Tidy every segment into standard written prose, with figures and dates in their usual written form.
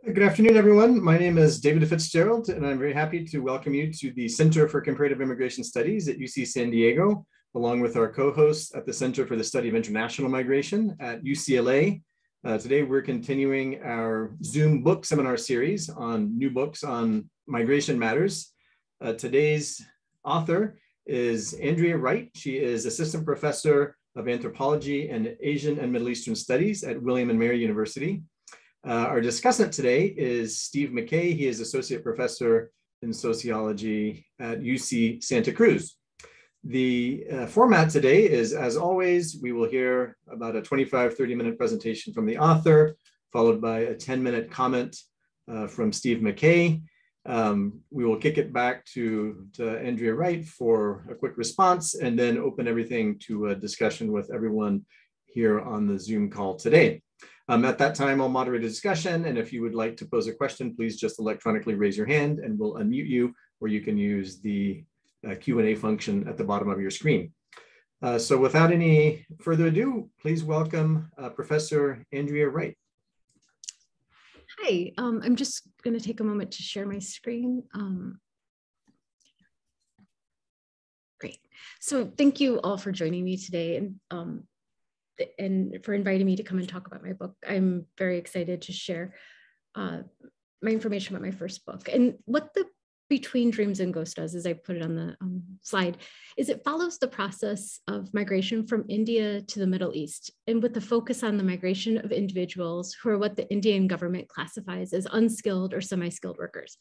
Good afternoon, everyone. My name is David Fitzgerald, and I'm very happy to welcome you to the Center for Comparative Immigration Studies at UC San Diego, along with our co-hosts at the Center for the Study of International Migration at UCLA. Today, we're continuing our Zoom book seminar series on new books on migration matters. Today's author is Andrea Wright. She is Assistant Professor of Anthropology and Asian and Middle Eastern Studies at William and Mary University. Our discussant today is Steve McKay. He is Associate Professor in Sociology at UC Santa Cruz. The format today is, as always, we will hear about a 25-30-minute presentation from the author, followed by a 10-minute comment from Steve McKay. We will kick it back to Andrea Wright for a quick response, and then open everything to a discussion with everyone here on the Zoom call today. At that time, I'll moderate a discussion, and if you would like to pose a question, please just electronically raise your hand and we'll unmute you, or you can use the Q&A function at the bottom of your screen. So without any further ado, please welcome Professor Andrea Wright. Hi, I'm just going to take a moment to share my screen. Great. So thank you all for joining me today and for inviting me to come and talk about my book. I'm very excited to share my information about my first book. And what the Between Dreams and Ghosts does, as I put it on the slide, is it follows the process of migration from India to the Middle East, and with the focus on the migration of individuals who are what the Indian government classifies as unskilled or semi-skilled workers.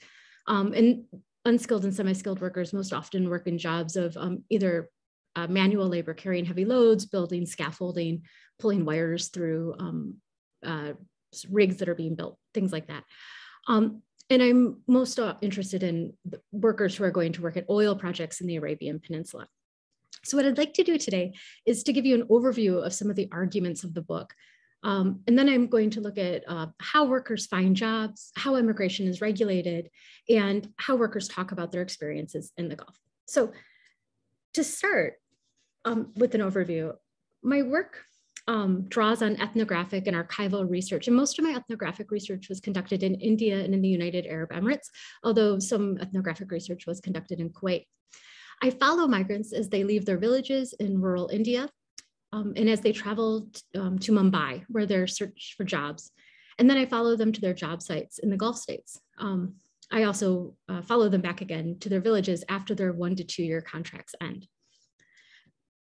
And unskilled and semi-skilled workers most often work in jobs of either manual labor, carrying heavy loads, building scaffolding, pulling wires through rigs that are being built, things like that. And I'm most interested in workers who are going to work at oil projects in the Arabian Peninsula. So what I'd like to do today is to give you an overview of some of the arguments of the book. And then I'm going to look at how workers find jobs, how immigration is regulated, and how workers talk about their experiences in the Gulf. So to start with an overview, my work draws on ethnographic and archival research. And most of my ethnographic research was conducted in India and in the United Arab Emirates, although some ethnographic research was conducted in Kuwait. I follow migrants as they leave their villages in rural India and as they travel to Mumbai, where they're searching for jobs. And then I follow them to their job sites in the Gulf states. I also follow them back again to their villages after their 1 to 2 year contracts end.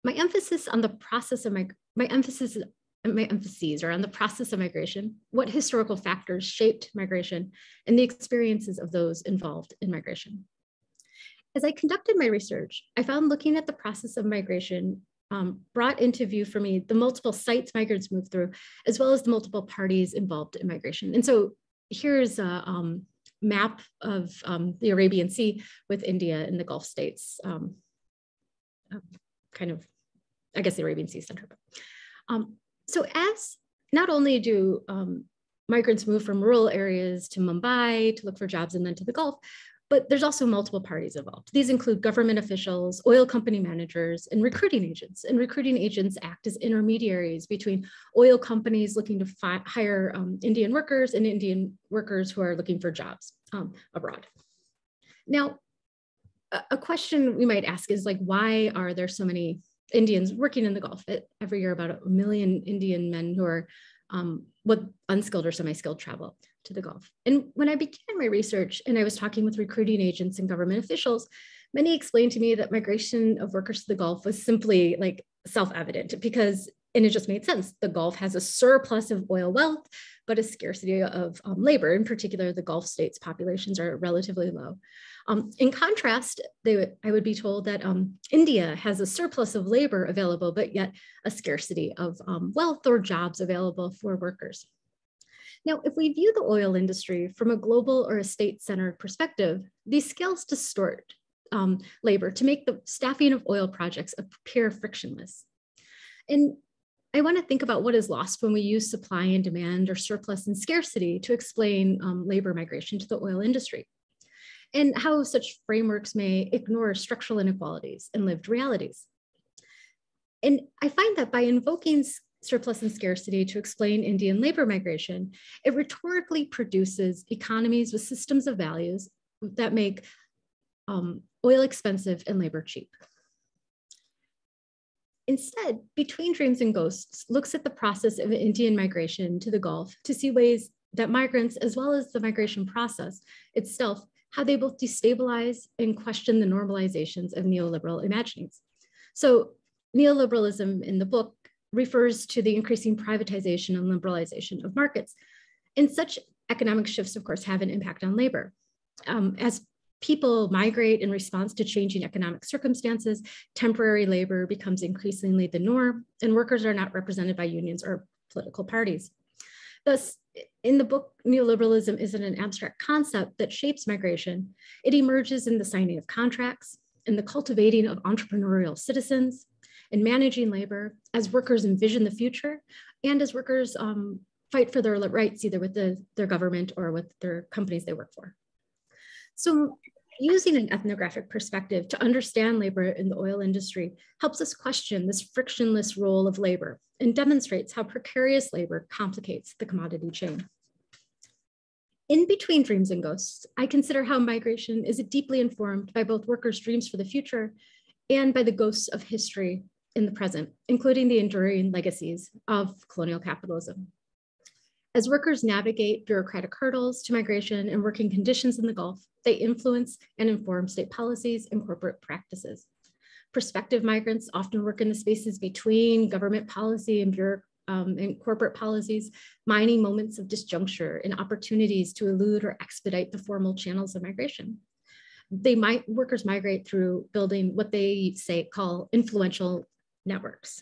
My emphases on the process of my emphases are on the process of migration, what historical factors shaped migration, and the experiences of those involved in migration. As I conducted my research, I found looking at the process of migration brought into view for me the multiple sites migrants move through, as well as the multiple parties involved in migration. And so here's a map of the Arabian Sea with India and the Gulf states, kind of, I guess the Arabian Sea center. So as not only do migrants move from rural areas to Mumbai to look for jobs and then to the Gulf, but there's also multiple parties involved. These include government officials, oil company managers, and recruiting agents. And recruiting agents act as intermediaries between oil companies looking to hire Indian workers and Indian workers who are looking for jobs abroad. Now, a question we might ask is like, why are there so many Indians working in the Gulf? Every year, about 1 million Indian men who are unskilled or semi-skilled travel to the Gulf. And when I began my research and I was talking with recruiting agents and government officials, many explained to me that migration of workers to the Gulf was simply like self-evident because, and it just made sense, the Gulf has a surplus of oil wealth, but a scarcity of labor. In particular, the Gulf states' populations are relatively low. In contrast, I would be told that India has a surplus of labor available, but yet a scarcity of wealth or jobs available for workers. Now, if we view the oil industry from a global or a state-centered perspective, these scales distort labor to make the staffing of oil projects appear frictionless. And I want to think about what is lost when we use supply and demand or surplus and scarcity to explain labor migration to the oil industry, and how such frameworks may ignore structural inequalities and lived realities. And I find that by invoking surplus and scarcity to explain Indian labor migration, it rhetorically produces economies with systems of values that make oil expensive and labor cheap. Instead, Between Dreams and Ghosts looks at the process of Indian migration to the Gulf to see ways that migrants, as well as the migration process itself, how they both destabilize and question the normalizations of neoliberal imaginings. So neoliberalism in the book refers to the increasing privatization and liberalization of markets. And such economic shifts, of course, have an impact on labor. As people migrate in response to changing economic circumstances, temporary labor becomes increasingly the norm, and workers are not represented by unions or political parties. Thus, in the book, neoliberalism isn't an abstract concept that shapes migration. It emerges in the signing of contracts, in the cultivating of entrepreneurial citizens, in managing labor, as workers envision the future, and as workers fight for their rights, either with their government or with their companies they work for. So using an ethnographic perspective to understand labor in the oil industry helps us question this frictionless role of labor and demonstrates how precarious labor complicates the commodity chain. In Between Dreams and Ghosts, I consider how migration is deeply informed by both workers' dreams for the future and by the ghosts of history in the present, including the enduring legacies of colonial capitalism. As workers navigate bureaucratic hurdles to migration and working conditions in the Gulf, they influence and inform state policies and corporate practices. Prospective migrants often work in the spaces between government policy and corporate policies, mining moments of disjuncture and opportunities to elude or expedite the formal channels of migration. Workers migrate through building what they call influential networks.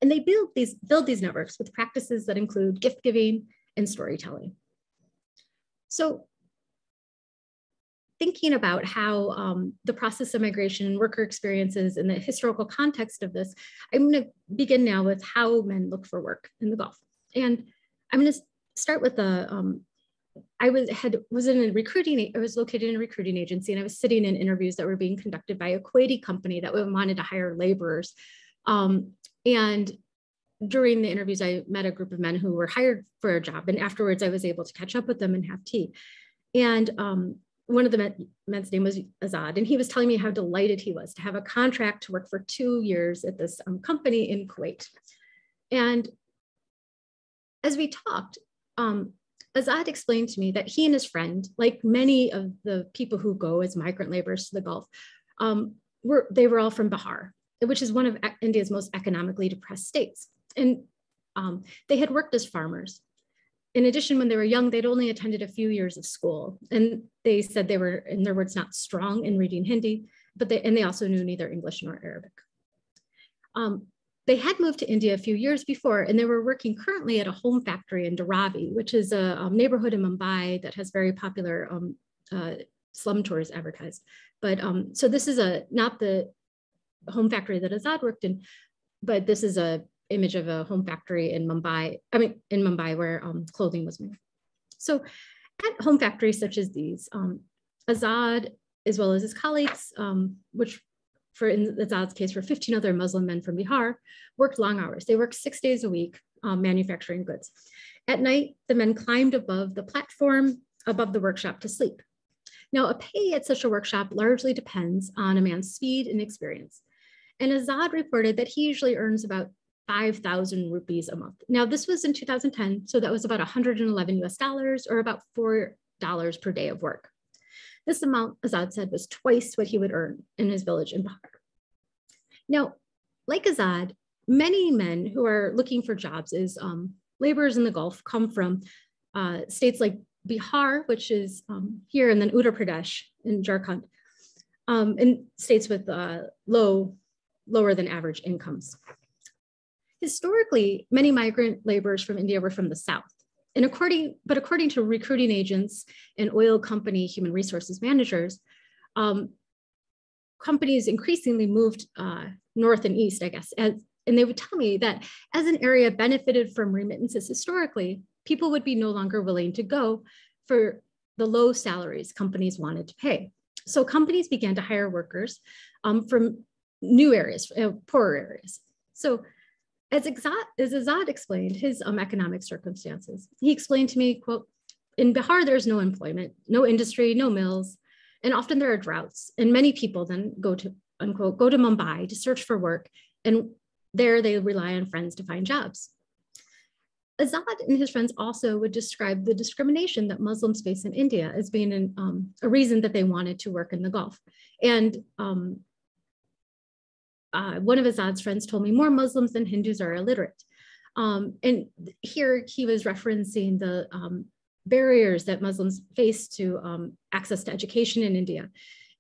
And they build these networks with practices that include gift giving and storytelling. So thinking about how the process of migration and worker experiences and the historical context of this, I'm going to begin now with how men look for work in the Gulf. And I'm going to start with I was located in a recruiting agency, and I was sitting in interviews that were being conducted by a Kuwaiti company that wanted to hire laborers. And during the interviews, I met a group of men who were hired for a job, and afterwards I was able to catch up with them and have tea. And one of the men's name was Azad, and he was telling me how delighted he was to have a contract to work for 2 years at this company in Kuwait. And as we talked, Azad explained to me that he and his friend, like many of the people who go as migrant laborers to the Gulf, they were all from Bihar, which is one of India's most economically depressed states. And they had worked as farmers. In addition, when they were young, they'd only attended a few years of school. And they said they were, in their words, not strong in reading Hindi, and they also knew neither English nor Arabic. They had moved to India a few years before, and they were working currently at a home factory in Dharavi, which is a neighborhood in Mumbai that has very popular slum tours advertised. But so this is not the home factory that Azad worked in, but this is an image of a home factory in Mumbai, where clothing was made. So at home factories such as these, Azad, as well as his colleagues, which in Azad's case were 15 other Muslim men from Bihar, worked long hours. They worked 6 days a week manufacturing goods. At night, the men climbed above the platform above the workshop to sleep. Now, a pay at such a workshop largely depends on a man's speed and experience. And Azad reported that he usually earns about 5,000 rupees a month. Now, this was in 2010, so that was about 111 US dollars, or about $4 per day of work. This amount, Azad said, was twice what he would earn in his village in Bihar. Now, like Azad, many men who are looking for jobs as laborers in the Gulf come from states like Bihar, which is here, and then Uttar Pradesh in Jharkhand, and states with lower than average incomes. Historically, many migrant laborers from India were from the South. And according to recruiting agents and oil company human resources managers, companies increasingly moved north and east, I guess. And they would tell me that as an area benefited from remittances historically, people would be no longer willing to go for the low salaries companies wanted to pay. So companies began to hire workers from new areas, poorer areas. So As Azad explained his economic circumstances, he explained to me, quote, "In Bihar, there's no employment, no industry, no mills, and often there are droughts. And many people then go to, unquote, go to Mumbai to search for work. And there they rely on friends to find jobs." Azad and his friends also would describe the discrimination that Muslims face in India as being a reason that they wanted to work in the Gulf. And one of Azad's friends told me more Muslims than Hindus are illiterate. And here he was referencing the barriers that Muslims face to access to education in India.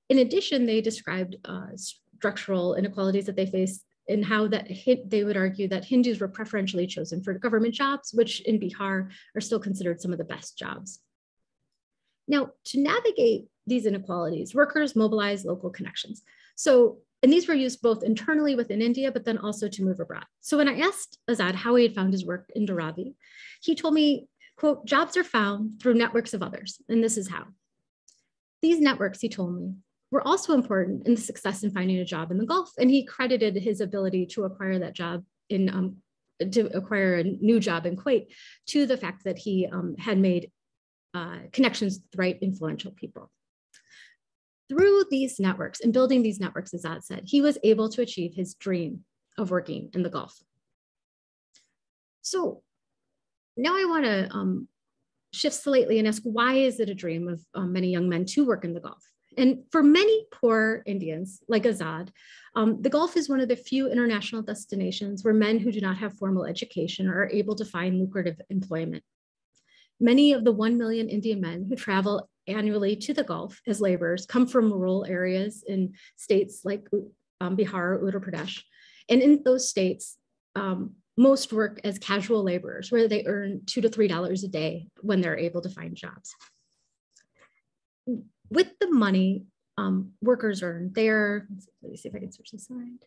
In addition, they described structural inequalities that they face and how that they would argue that Hindus were preferentially chosen for government jobs, which in Bihar are still considered some of the best jobs. Now, to navigate these inequalities, workers mobilize local connections. And these were used both internally within India, but then also to move abroad. So when I asked Azad how he had found his work in Dharavi, he told me, quote, "Jobs are found through networks of others, and this is how." These networks, he told me, were also important in the success in finding a job in the Gulf, and he credited his ability to acquire that job to acquire a new job in Kuwait to the fact that he had made connections with the right influential people. Through these networks and building these networks, as Azad said, he was able to achieve his dream of working in the Gulf. So now I want to shift slightly and ask, why is it a dream of many young men to work in the Gulf? And for many poor Indians like Azad, the Gulf is one of the few international destinations where men who do not have formal education are able to find lucrative employment. Many of the 1 million Indian men who travel annually to the Gulf as laborers come from rural areas in states like Bihar, Uttar Pradesh. And in those states, most work as casual laborers, where they earn $2 to $3 a day when they're able to find jobs. With the money workers earn, let me see if I can switch this slide.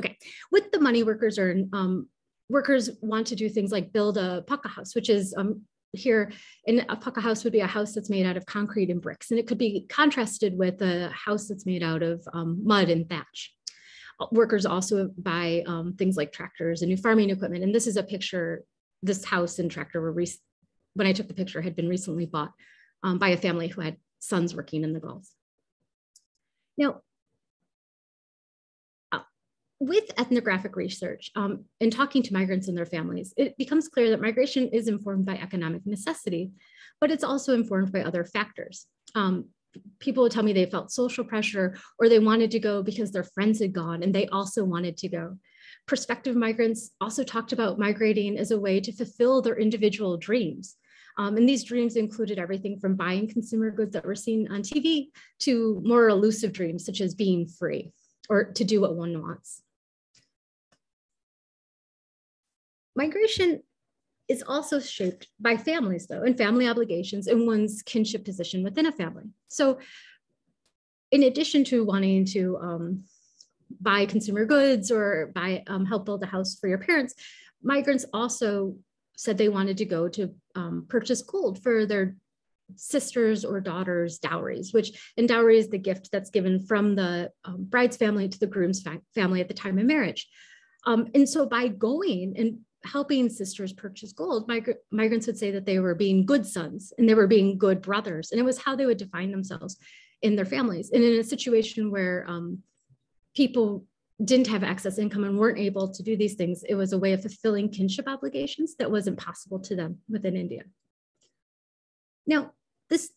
Okay, with the money workers earn, workers want to do things like build a paka house, which is here, in a paka house would be a house that's made out of concrete and bricks, and it could be contrasted with a house that's made out of mud and thatch. Workers also buy things like tractors and new farming equipment, and this is a picture. This house and tractor were, when I took the picture, had been recently bought by a family who had sons working in the Gulf. Now, with ethnographic research and talking to migrants and their families, it becomes clear that migration is informed by economic necessity, but it's also informed by other factors. People would tell me they felt social pressure, or they wanted to go because their friends had gone and they also wanted to go. Prospective migrants also talked about migrating as a way to fulfill their individual dreams. And these dreams included everything from buying consumer goods that were seen on TV to more elusive dreams, such as being free or to do what one wants. Migration is also shaped by families, though, and family obligations and one's kinship position within a family. So in addition to wanting to buy consumer goods or help build a house for your parents, migrants also said they wanted to go to purchase gold for their sisters or daughters' dowries, and dowry is the gift that's given from the bride's family to the groom's family at the time of marriage. And so by going and helping sisters purchase gold, migrants would say that they were being good sons and they were being good brothers. And it was how they would define themselves in their families. And in a situation where people didn't have excess income and weren't able to do these things, it was a way of fulfilling kinship obligations that wasn't possible to them within India. Now,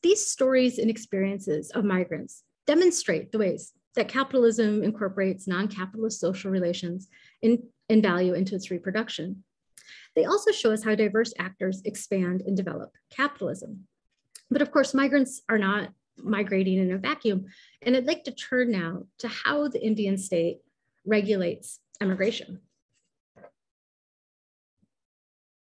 these stories and experiences of migrants demonstrate the ways that capitalism incorporates non-capitalist social relations and value into its reproduction. They also show us how diverse actors expand and develop capitalism. But of course, migrants are not migrating in a vacuum. And I'd like to turn now to how the Indian state regulates emigration.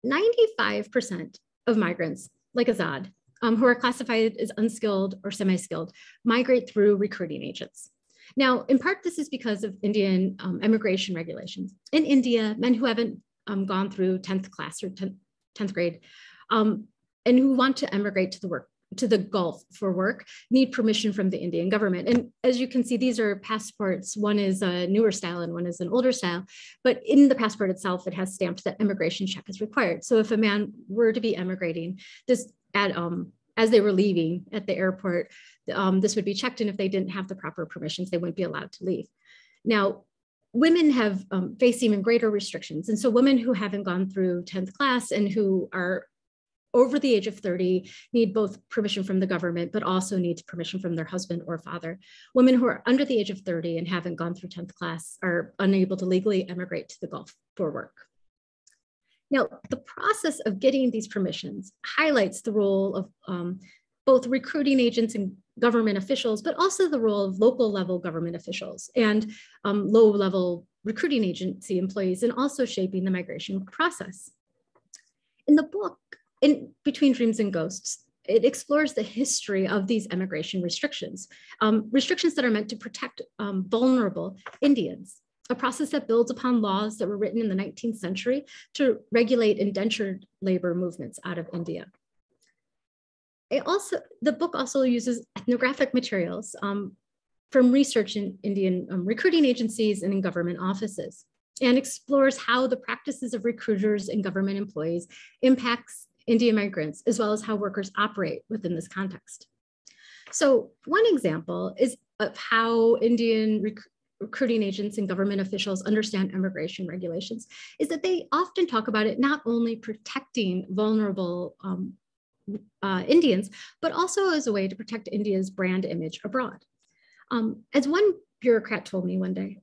95% of migrants, like Azad, who are classified as unskilled or semi-skilled, migrate through recruiting agents. Now, in part, this is because of Indian immigration regulations. In India, men who haven't gone through 10th class or 10th grade and who want to emigrate to the to the Gulf for work need permission from the Indian government. And as you can see, these are passports. One is a newer style and one is an older style. But in the passport itself, it has stamped that immigration check is required. So if a man were to be emigrating, this as they were leaving at the airport, this would be checked. And if they didn't have the proper permissions, they wouldn't be allowed to leave. Now, women have faced even greater restrictions. And so women who haven't gone through 10th class and who are over the age of 30 need both permission from the government, but also need permission from their husband or father. Women who are under the age of 30 and haven't gone through 10th class are unable to legally emigrate to the Gulf for work. Now, the process of getting these permissions highlights the role of both recruiting agents and government officials, but also the role of local level government officials and low level recruiting agency employees, and also shaping the migration process. In the book, In Between Dreams and Ghosts, it explores the history of these immigration restrictions, restrictions that are meant to protect vulnerable Indians, a process that builds upon laws that were written in the 19th century to regulate indentured labor movements out of India. The book also uses ethnographic materials from research in Indian recruiting agencies and in government offices, and explores how the practices of recruiters and government employees impacts Indian migrants, as well as how workers operate within this context. So one example is of how Indian recruiting agents and government officials understand immigration regulations is that they often talk about it not only protecting vulnerable Indians, but also as a way to protect India's brand image abroad. As one bureaucrat told me one day,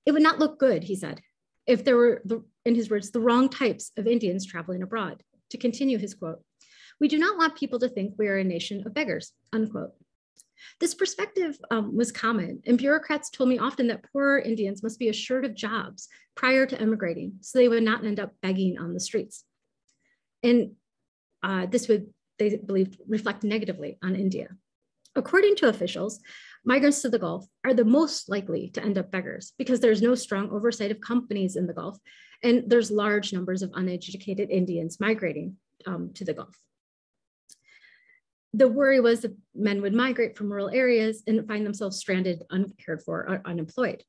it would not look good, he said, if there were, in his words, the wrong types of Indians traveling abroad. To continue his quote, "We do not want people to think we are a nation of beggars," unquote. This perspective was common, and bureaucrats told me often that poorer Indians must be assured of jobs prior to emigrating so they would not end up begging on the streets. And this would, they believed, reflect negatively on India. According to officials, migrants to the Gulf are the most likely to end up beggars because there's no strong oversight of companies in the Gulf, and there's large numbers of uneducated Indians migrating to the Gulf. The worry was that men would migrate from rural areas and find themselves stranded, uncared for, or unemployed.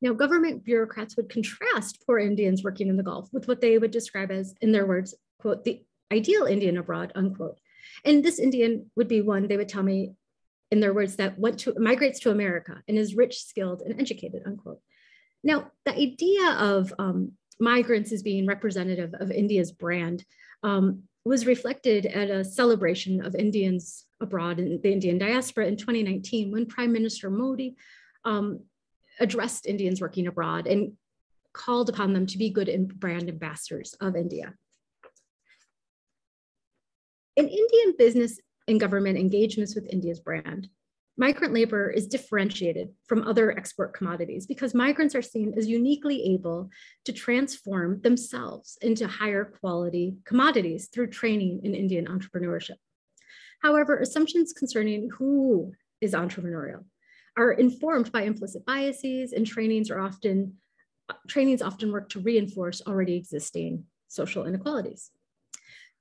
Now, government bureaucrats would contrast poor Indians working in the Gulf with what they would describe as, in their words, quote, the ideal Indian abroad, unquote. And this Indian would be one, they would tell me, in their words, that migrates to America and is rich, skilled, and educated, unquote. Now, the idea of migrants as being representative of India's brand was reflected at a celebration of Indians abroad in the Indian diaspora in 2019, when Prime Minister Modi addressed Indians working abroad and called upon them to be good brand ambassadors of India. In Indian business and government engagements with India's brand, migrant labor is differentiated from other export commodities because migrants are seen as uniquely able to transform themselves into higher quality commodities through training in Indian entrepreneurship. However, assumptions concerning who is entrepreneurial are informed by implicit biases, and trainings often work to reinforce already existing social inequalities.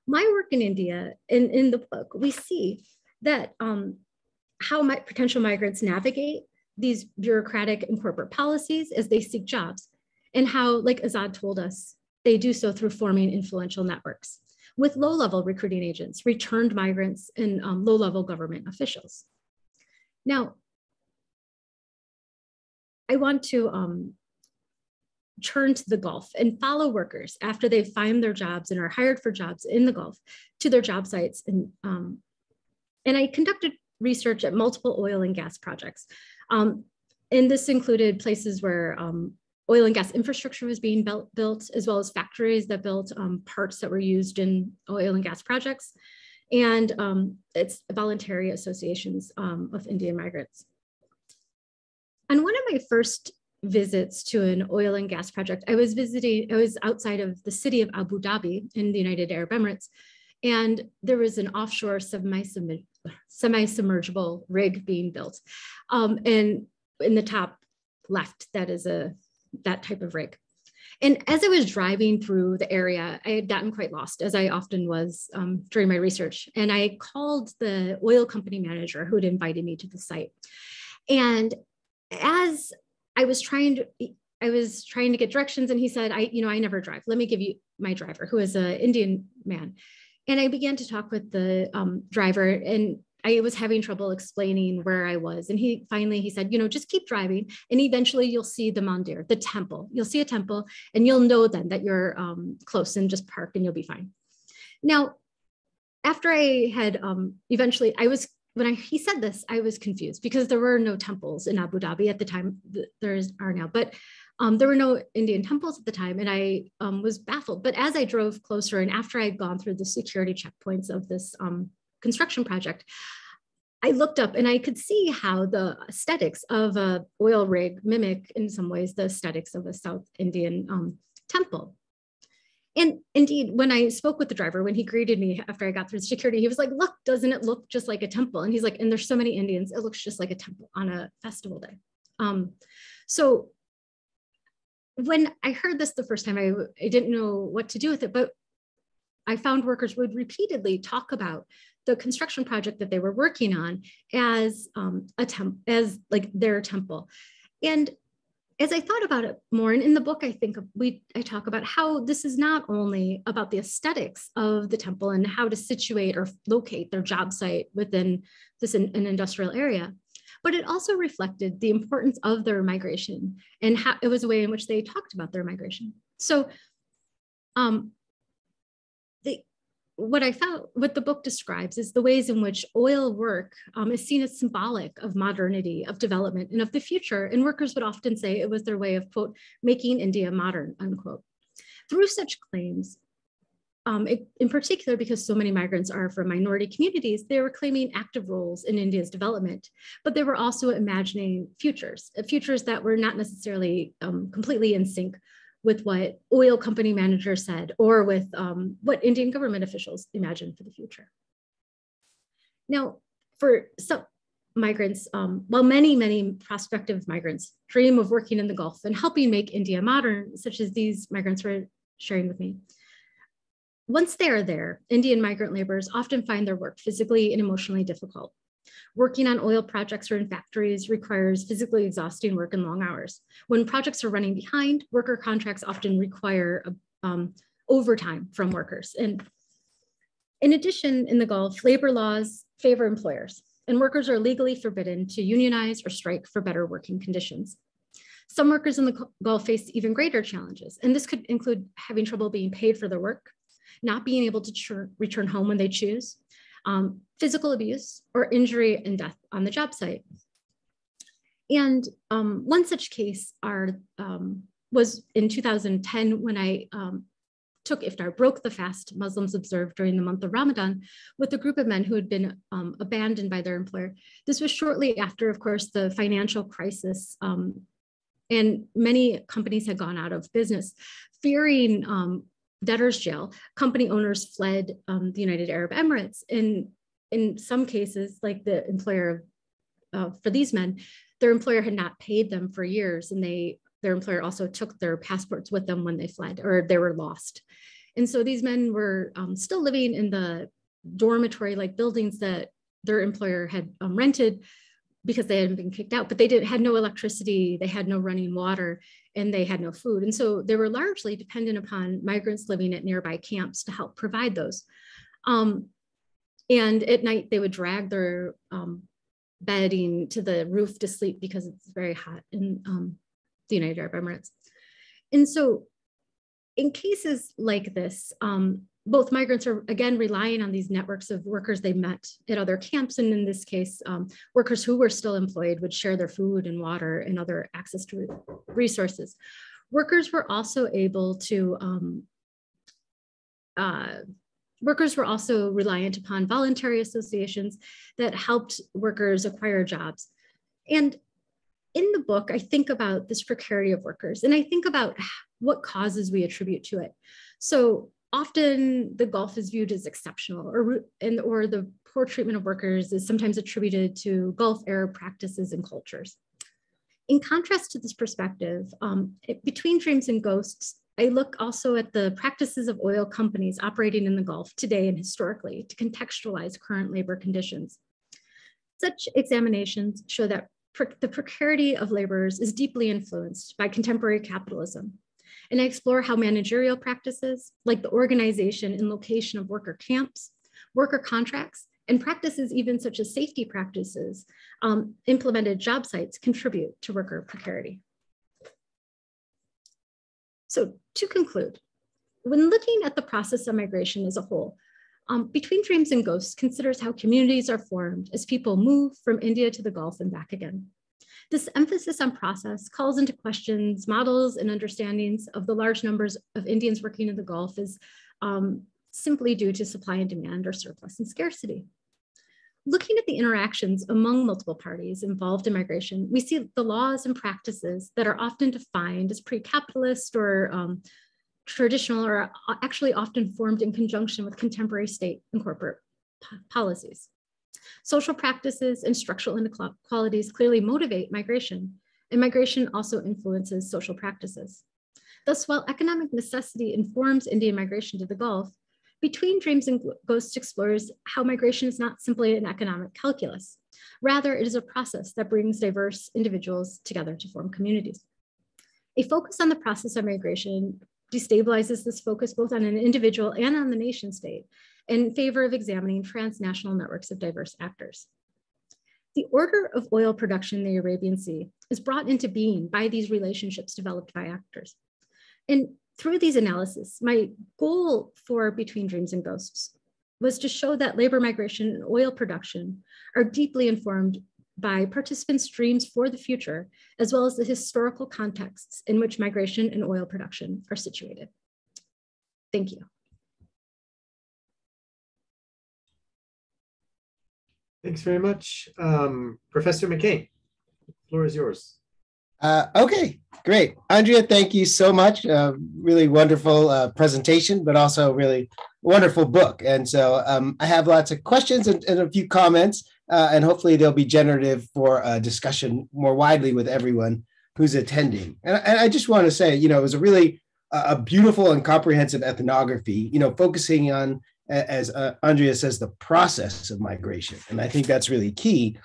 My work in India, in the book, we see that how potential migrants navigate these bureaucratic and corporate policies as they seek jobs, and how, like Azad told us, they do so through forming influential networks with low-level recruiting agents, returned migrants, and low-level government officials. Now, I want to turn to the Gulf and follow workers after they find their jobs and are hired for jobs in the Gulf to their job sites. And I conducted research at multiple oil and gas projects. And this included places where oil and gas infrastructure was being built, as well as factories that built parts that were used in oil and gas projects, and it's voluntary associations of Indian migrants. On one of my first visits to an oil and gas project, I was outside of the city of Abu Dhabi in the United Arab Emirates, and there was an offshore semi-submergible rig being built. And in the top left, that is that type of rig. And as I was driving through the area, I had gotten quite lost, as I often was during my research. And I called the oil company manager who had invited me to the site. And as I was trying to get directions, and he said, I never drive. Let me give you my driver, who is an Indian man. And I began to talk with the driver, and I was having trouble explaining where I was. And he said, just keep driving. And eventually you'll see the mandir, the temple. You'll see a temple and you'll know then that you're close, and just park and you'll be fine. Now, after I had eventually, he said this, I was confused because there were no temples in Abu Dhabi at the time. There are now, but there were no Indian temples at the time, and I was baffled. But as I drove closer, and after I'd gone through the security checkpoints of this construction project, I looked up and I could see how the aesthetics of an oil rig mimic in some ways the aesthetics of a South Indian temple. And indeed, when I spoke with the driver, when he greeted me after I got through security, he was like, look, doesn't it look just like a temple? And he's like, and there's so many Indians, it looks just like a temple on a festival day. So when I heard this the first time, I didn't know what to do with it, but I found workers would repeatedly talk about the construction project that they were working on as their temple. And as I thought about it more, and in the book, I talk about how this is not only about the aesthetics of the temple and how to situate or locate their job site within an industrial area, but it also reflected the importance of their migration, and how it was a way in which they talked about their migration. So what the book describes is the ways in which oil work is seen as symbolic of modernity, of development, and of the future. And workers would often say it was their way of, quote, making India modern, unquote. Through such claims, in particular, because so many migrants are from minority communities, they were claiming active roles in India's development, but they were also imagining futures that were not necessarily completely in sync with what oil company managers said, or with what Indian government officials imagined for the future. Now, for some migrants, while many prospective migrants dream of working in the Gulf and helping make India modern, such as these migrants were sharing with me, once they are there, Indian migrant laborers often find their work physically and emotionally difficult. Working on oil projects or in factories requires physically exhausting work and long hours. When projects are running behind, worker contracts often require overtime from workers. And in addition, in the Gulf, labor laws favor employers, and workers are legally forbidden to unionize or strike for better working conditions. Some workers in the Gulf face even greater challenges, and this could include having trouble being paid for their work, not being able to return home when they choose, physical abuse, or injury and death on the job site. And one such case was in 2010 when I took iftar, broke the fast Muslims observed during the month of Ramadan with a group of men who had been abandoned by their employer. This was shortly after, of course, the financial crisis, and many companies had gone out of business. Fearing debtor's jail, company owners fled the United Arab Emirates. And in some cases, like the employer for these men, their employer had not paid them for years, and their employer also took their passports with them when they fled, or they were lost. And so these men were still living in the dormitory-like buildings that their employer had rented because they hadn't been kicked out, but they had no electricity, they had no running water, and they had no food. And so they were largely dependent upon migrants living at nearby camps to help provide those. And at night, they would drag their bedding to the roof to sleep because it's very hot in the United Arab Emirates. And so in cases like this, both migrants are, again, relying on these networks of workers they met at other camps. And in this case, workers who were still employed would share their food and water and other access to resources. Workers were also reliant upon voluntary associations that helped workers acquire jobs. And in the book, I think about this precarity of workers, and I think about what causes we attribute to it. So often the Gulf is viewed as exceptional, or the poor treatment of workers is sometimes attributed to Gulf Arab practices and cultures. In contrast to this perspective, between Dreams and Ghosts, I look also at the practices of oil companies operating in the Gulf today and historically to contextualize current labor conditions. Such examinations show that the precarity of laborers is deeply influenced by contemporary capitalism. And I explore how managerial practices, like the organization and location of worker camps, worker contracts, and practices even such as safety practices, implemented job sites contribute to worker precarity. So to conclude, when looking at the process of migration as a whole, Between Dreams and Ghosts considers how communities are formed as people move from India to the Gulf and back again. This emphasis on process calls into questions, models, and understandings of the large numbers of Indians working in the Gulf is simply due to supply and demand or surplus and scarcity. Looking at the interactions among multiple parties involved in migration, we see the laws and practices that are often defined as pre-capitalist or traditional, or actually often formed in conjunction with contemporary state and corporate policies. Social practices and structural inequalities clearly motivate migration, and migration also influences social practices. Thus, while economic necessity informs Indian migration to the Gulf, Between Dreams and Ghosts explores how migration is not simply an economic calculus. Rather, it is a process that brings diverse individuals together to form communities. A focus on the process of migration destabilizes this focus both on an individual and on the nation state in favor of examining transnational networks of diverse actors. The order of oil production in the Arabian Sea is brought into being by these relationships developed by actors. And through these analyses, my goal for Between Dreams and Ghosts was to show that labor migration and oil production are deeply informed by participants' dreams for the future, as well as the historical contexts in which migration and oil production are situated. Thank you. Thanks very much. Professor McKay, the floor is yours. Okay, great. Andrea, thank you so much. Really wonderful presentation, but also really wonderful book. And so I have lots of questions and a few comments, and hopefully they'll be generative for a discussion more widely with everyone who's attending. And I just want to say, it was a really a beautiful and comprehensive ethnography, focusing on, as Andrea says, the process of migration. And I think that's really key.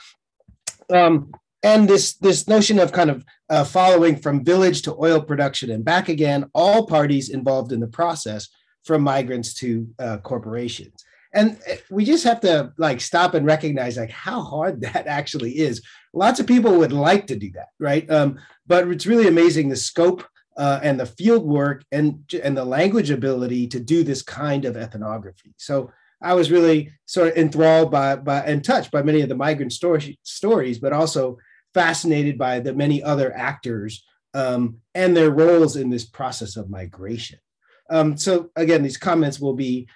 And this notion of kind of following from village to oil production and back again, all parties involved in the process, from migrants to corporations. And we just have to stop and recognize how hard that actually is. Lots of people would like to do that, right? But it's really amazing the scope and the field work and the language ability to do this kind of ethnography. So I was really sort of enthralled by and touched by many of the migrant stories, but also fascinated by the many other actors and their roles in this process of migration. So again, these comments will be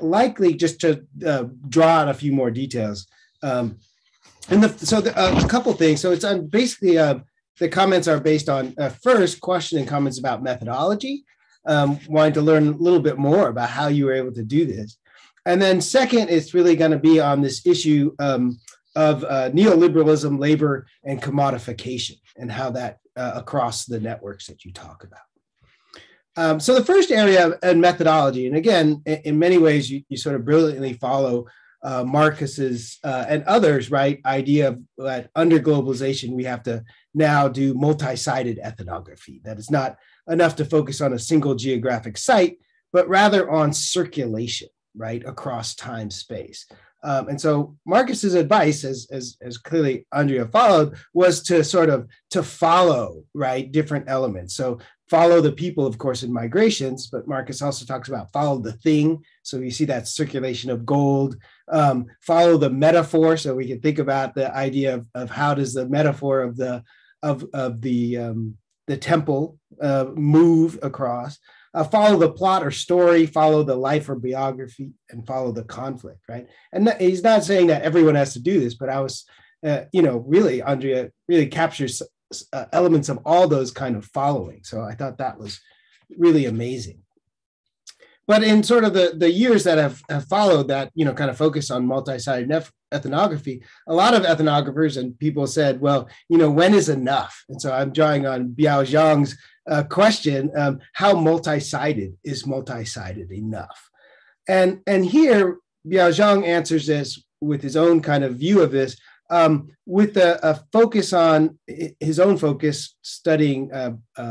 likely just to draw out a few more details. A couple things. So it's on basically the comments are based on first question and comments about methodology, wanting to learn a little bit more about how you were able to do this. And then second, it's really going to be on this issue of neoliberalism, labor, and commodification, and how that across the networks that you talk about. So the first area and methodology, and again, in many ways, you sort of brilliantly follow Marcus's and others, right, idea of that under globalization, we have to now do multi-sided ethnography. That it's not enough to focus on a single geographic site, but rather on circulation, right, across time, space. And so Marcus's advice, as clearly Andrea followed, was to sort of to follow, right, different elements. So follow the people, of course, in migrations, but Marcus also talks about follow the thing. So you see that circulation of gold, follow the metaphor. So we can think about the idea of how does the metaphor of the temple move across. Follow the plot or story, follow the life or biography, and follow the conflict, right? And he's not saying that everyone has to do this, but I was, really, Andrea really captures elements of all those kind of following. So I thought that was really amazing. But in sort of the years that have followed that, kind of focus on multi-sided ethnography, a lot of ethnographers and people said, well, when is enough? And so I'm drawing on Biao Zhang's question, how multi-sided is multi-sided enough? And here, Biao Zhang answers this with his own kind of view of this, with a focus on his own focus, studying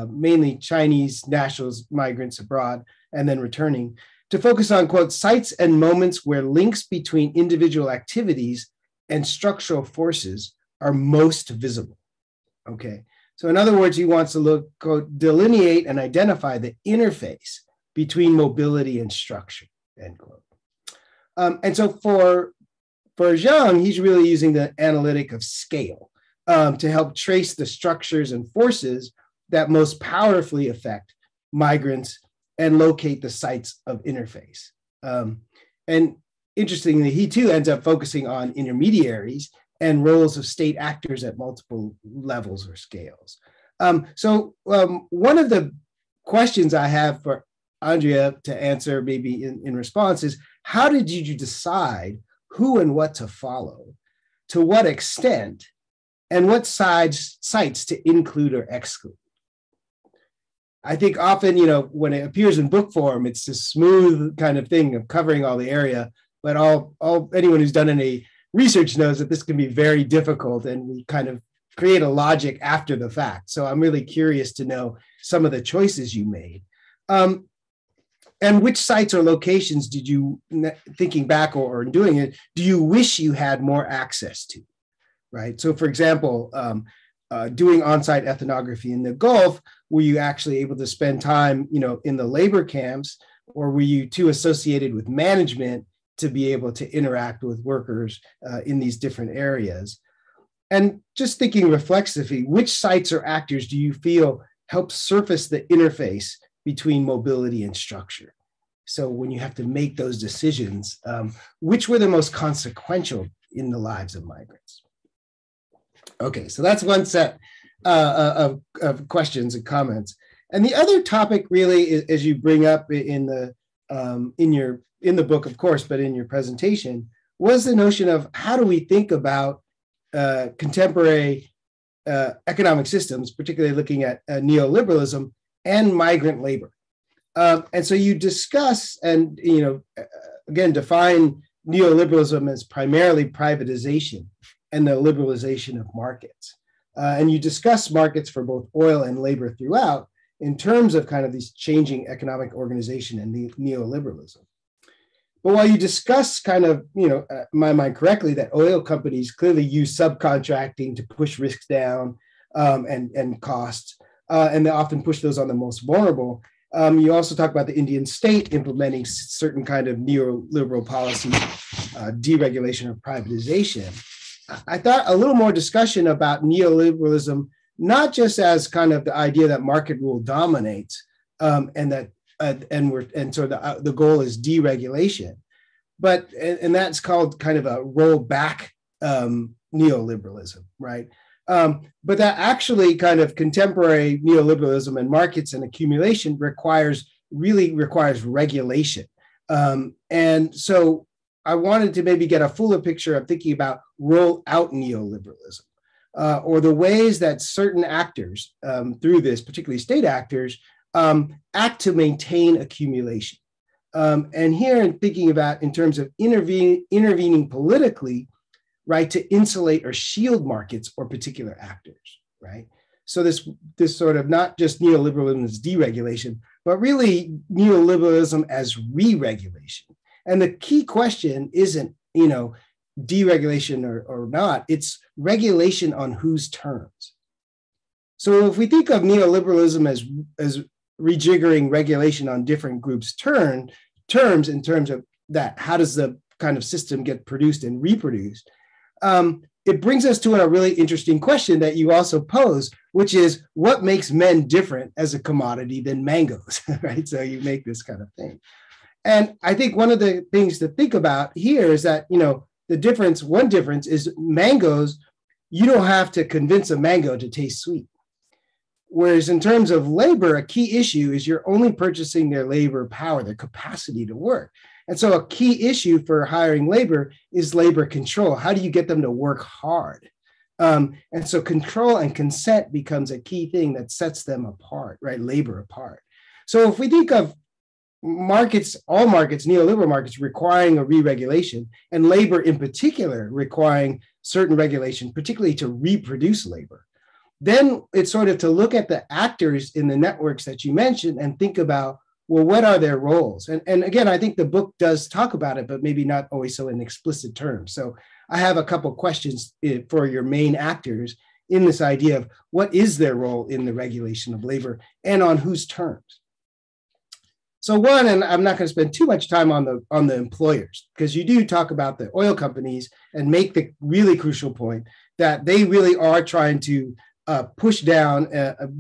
mainly Chinese nationals, migrants abroad, and then returning, to focus on, quote, sites and moments where links between individual activities and structural forces are most visible. Okay. So in other words, he wants to look, quote, delineate and identify the interface between mobility and structure, end quote. And so for Zhang, he's really using the analytic of scale to help trace the structures and forces that most powerfully affect migrants and locate the sites of interface. And interestingly, he too ends up focusing on intermediaries and roles of state actors at multiple levels or scales. So one of the questions I have for Andrea to answer maybe in response is, how did you decide who and what to follow, to what extent, and what sites to include or exclude? I think often, when it appears in book form, it's this smooth kind of thing of covering all the area, but anyone who's done any research knows that this can be very difficult, and we kind of create a logic after the fact. So I'm really curious to know some of the choices you made. And which sites or locations did you, thinking back or doing it, do you wish you had more access to, right? So for example, doing on-site ethnography in the Gulf, were you actually able to spend time, in the labor camps, or were you too associated with management to be able to interact with workers in these different areas? And just thinking reflexively, which sites or actors do you feel help surface the interface between mobility and structure? So when you have to make those decisions, which were the most consequential in the lives of migrants? Okay, so that's one set of questions and comments. And the other topic really is, as you bring up in the book, of course, but in your presentation, was the notion of how do we think about contemporary economic systems, particularly looking at neoliberalism and migrant labor. And so you discuss and, again, define neoliberalism as primarily privatization and the liberalization of markets. And you discuss markets for both oil and labor throughout in terms of kind of these changing economic organization and neoliberalism. But while you discuss kind of, in my mind correctly, that oil companies clearly use subcontracting to push risks down and costs, and they often push those on the most vulnerable, you also talk about the Indian state implementing certain kind of neoliberal policy, deregulation or privatization. I thought a little more discussion about neoliberalism, not just as kind of the idea that market rule dominates, and that so the goal is deregulation, but that's called kind of a rollback neoliberalism, right? But that actually kind of contemporary neoliberalism and markets and accumulation requires regulation. And so I wanted to maybe get a fuller picture of thinking about roll out neoliberalism, or the ways that certain actors through this, particularly state actors, act to maintain accumulation. And here in thinking about in terms of intervening politically, right, to insulate or shield markets or particular actors, right? So this sort of not just neoliberalism as deregulation, but really neoliberalism as re-regulation. And the key question isn't, deregulation or not, it's regulation on whose terms. So if we think of neoliberalism as rejiggering regulation on different groups' terms in terms of that, how does the kind of system get produced and reproduced? It brings us to a really interesting question that you also pose, which is what makes men different as a commodity than mangoes, right? So you make this kind of thing. And I think one of the things to think about here is that, one difference is mangoes, you don't have to convince a mango to taste sweet. Whereas in terms of labor, a key issue is you're only purchasing their labor power, their capacity to work. And so a key issue for hiring labor is labor control. How do you get them to work hard? And so control and consent becomes a key thing that sets them apart, right? Labor apart. So if we think of markets, all markets, neoliberal markets requiring a re-regulation, and labor in particular requiring certain regulation, particularly to reproduce labor, then it's sort of to look at the actors in the networks that you mentioned and think about, well, what are their roles? And again, I think the book does talk about it, but maybe not always so in explicit terms. So I have a couple questions for your main actors in this idea of what is their role in the regulation of labor and on whose terms. So one, and I'm not going to spend too much time on the employers, because you do talk about the oil companies and make the really crucial point that they really are trying to push down,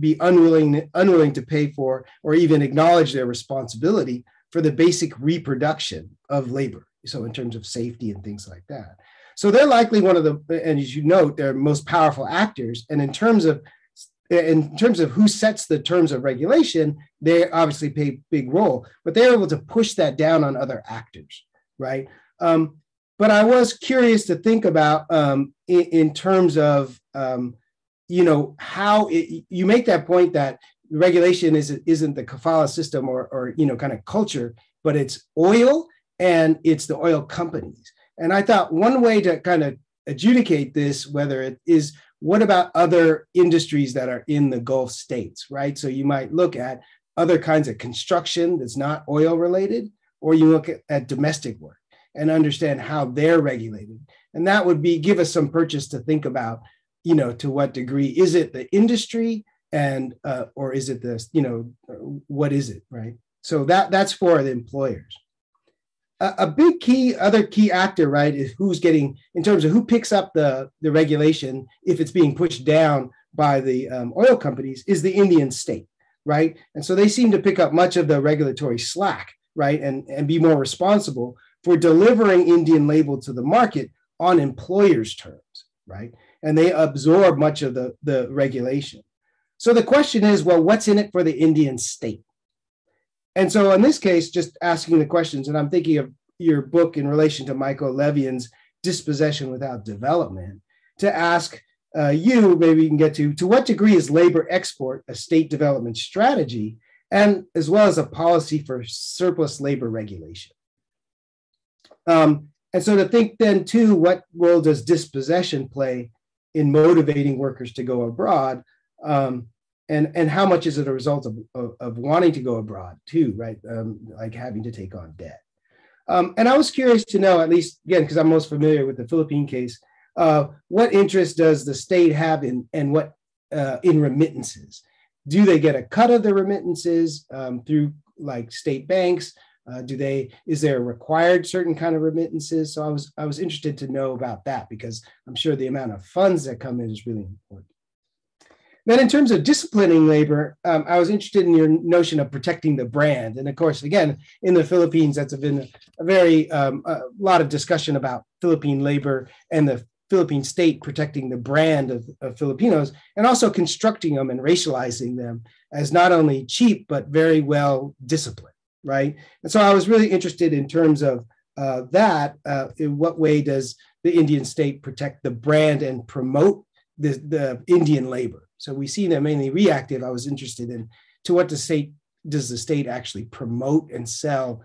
be unwilling to pay for or even acknowledge their responsibility for the basic reproduction of labor. So in terms of safety and things like that. So they're likely one of the, and as you note, they're most powerful actors. And in terms of who sets the terms of regulation, they obviously play a big role, but they're able to push that down on other actors, right? But I was curious to think about in terms of, how you make that point that regulation isn't the kafala system or kind of culture, but it's oil and it's the oil companies. And I thought one way to kind of adjudicate this, whether it is, what about other industries that are in the Gulf states, right? So you might look at other kinds of construction that's not oil related, or you look at domestic work and understand how they're regulated. And that would give us some purchase to think about, to what degree is it the industry and, or is it this, what is it, right? So that's for the employers. A big other key actor, right, is who's getting, in terms of who picks up the regulation, if it's being pushed down by the oil companies, is the Indian state, right? And so they seem to pick up much of the regulatory slack, right, and be more responsible for delivering Indian labor to the market on employers' terms, right? And they absorb much of the regulation. So the question is, well, what's in it for the Indian state? And so in this case, just asking the questions, and I'm thinking of your book in relation to Michael Levian's Dispossession Without Development, to ask you, maybe you can get to what degree is labor export a state development strategy, and as well as a policy for surplus labor regulation? And so to think then too, what role does dispossession play in motivating workers to go abroad? And how much is it a result of wanting to go abroad too, right? Like having to take on debt. And I was curious to know, at least again, because I'm most familiar with the Philippine case, what interest does the state have in remittances? Do they get a cut of the remittances through like state banks? Is there a required certain kind of remittances? So I was interested to know about that, because I'm sure the amount of funds that come in is really important. Then in terms of disciplining labor, I was interested in your notion of protecting the brand. And of course, again, in the Philippines, that's been a lot of discussion about Philippine labor and the Philippine state protecting the brand of Filipinos, and also constructing them and racializing them as not only cheap, but very well disciplined, right? And so I was really interested in terms of that, in what way does the Indian state protect the brand and promote the Indian labor? So we see them mainly reactive. I was interested in to what does the state actually promote and sell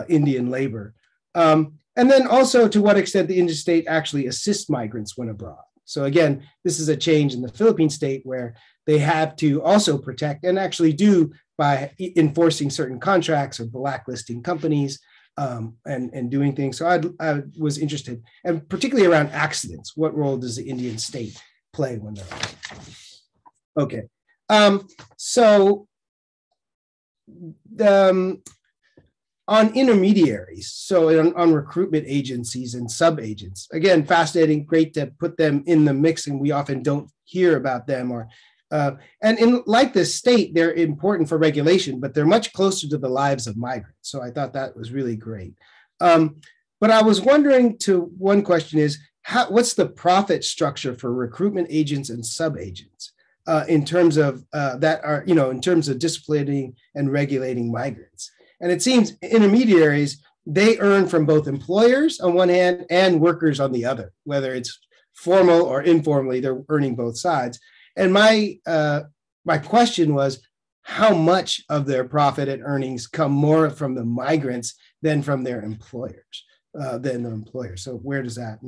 Indian labor? And then also to what extent the Indian state actually assists migrants when abroad. So again, this is a change in the Philippine state where they have to also protect, and actually do by enforcing certain contracts or blacklisting companies and doing things. So I was interested, and particularly around accidents. What role does the Indian state play when they're okay? So on intermediaries, so on recruitment agencies and sub-agents, again, fascinating, great to put them in the mix, and we often don't hear about them. And in like the state, they're important for regulation, but they're much closer to the lives of migrants. So I thought that was really great. But I was wondering, one question is, what's the profit structure for recruitment agents and sub-agents? in terms of that are, in terms of disciplining and regulating migrants. And it seems intermediaries, they earn from both employers on one hand and workers on the other, whether it's formal or informally, they're earning both sides. And my question was, how much of their profit and earnings come more from the migrants than from their employers, So where does that?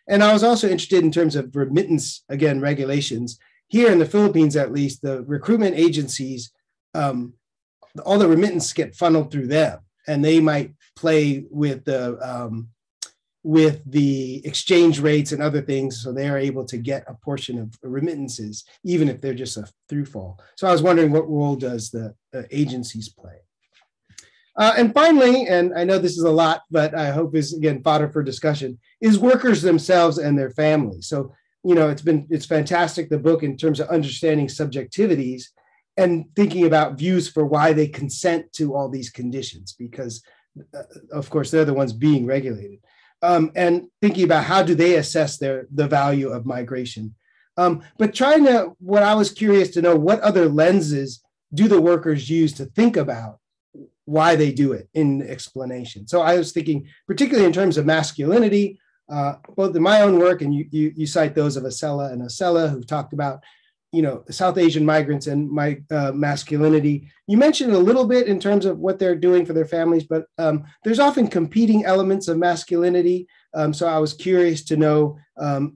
And I was also interested in terms of remittance, again, regulations. Here in the Philippines, at least, the recruitment agencies, all the remittance get funneled through them, and they might play with the exchange rates and other things, so they are able to get a portion of remittances, even if they're just a throughfall. So I was wondering, what role does the agencies play? And finally, and I know this is a lot, but I hope is, again, fodder for discussion, is workers themselves and their families. So, it's fantastic, the book, in terms of understanding subjectivities and thinking about views for why they consent to all these conditions, because of course, they're the ones being regulated. And thinking about how do they assess the value of migration. But what I was curious to know, what other lenses do the workers use to think about why they do it in the explanation? So I was thinking, particularly in terms of masculinity, both in my own work, and you cite those of Acela and Acela, who've talked about, South Asian migrants and masculinity. You mentioned a little bit in terms of what they're doing for their families, but there's often competing elements of masculinity. So I was curious to know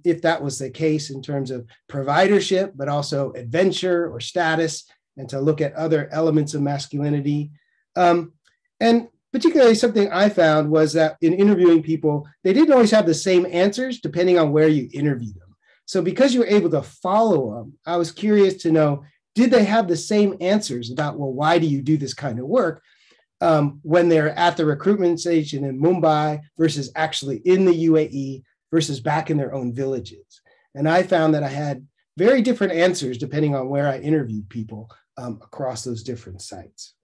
if that was the case in terms of providership, but also adventure or status, and to look at other elements of masculinity. And particularly something I found was that in interviewing people, they didn't always have the same answers depending on where you interviewed them. So because you were able to follow them, I was curious to know, did they have the same answers about, well, why do you do this kind of work when they're at the recruitment station in Mumbai versus actually in the UAE versus back in their own villages? And I found that I had very different answers depending on where I interviewed people across those different sites.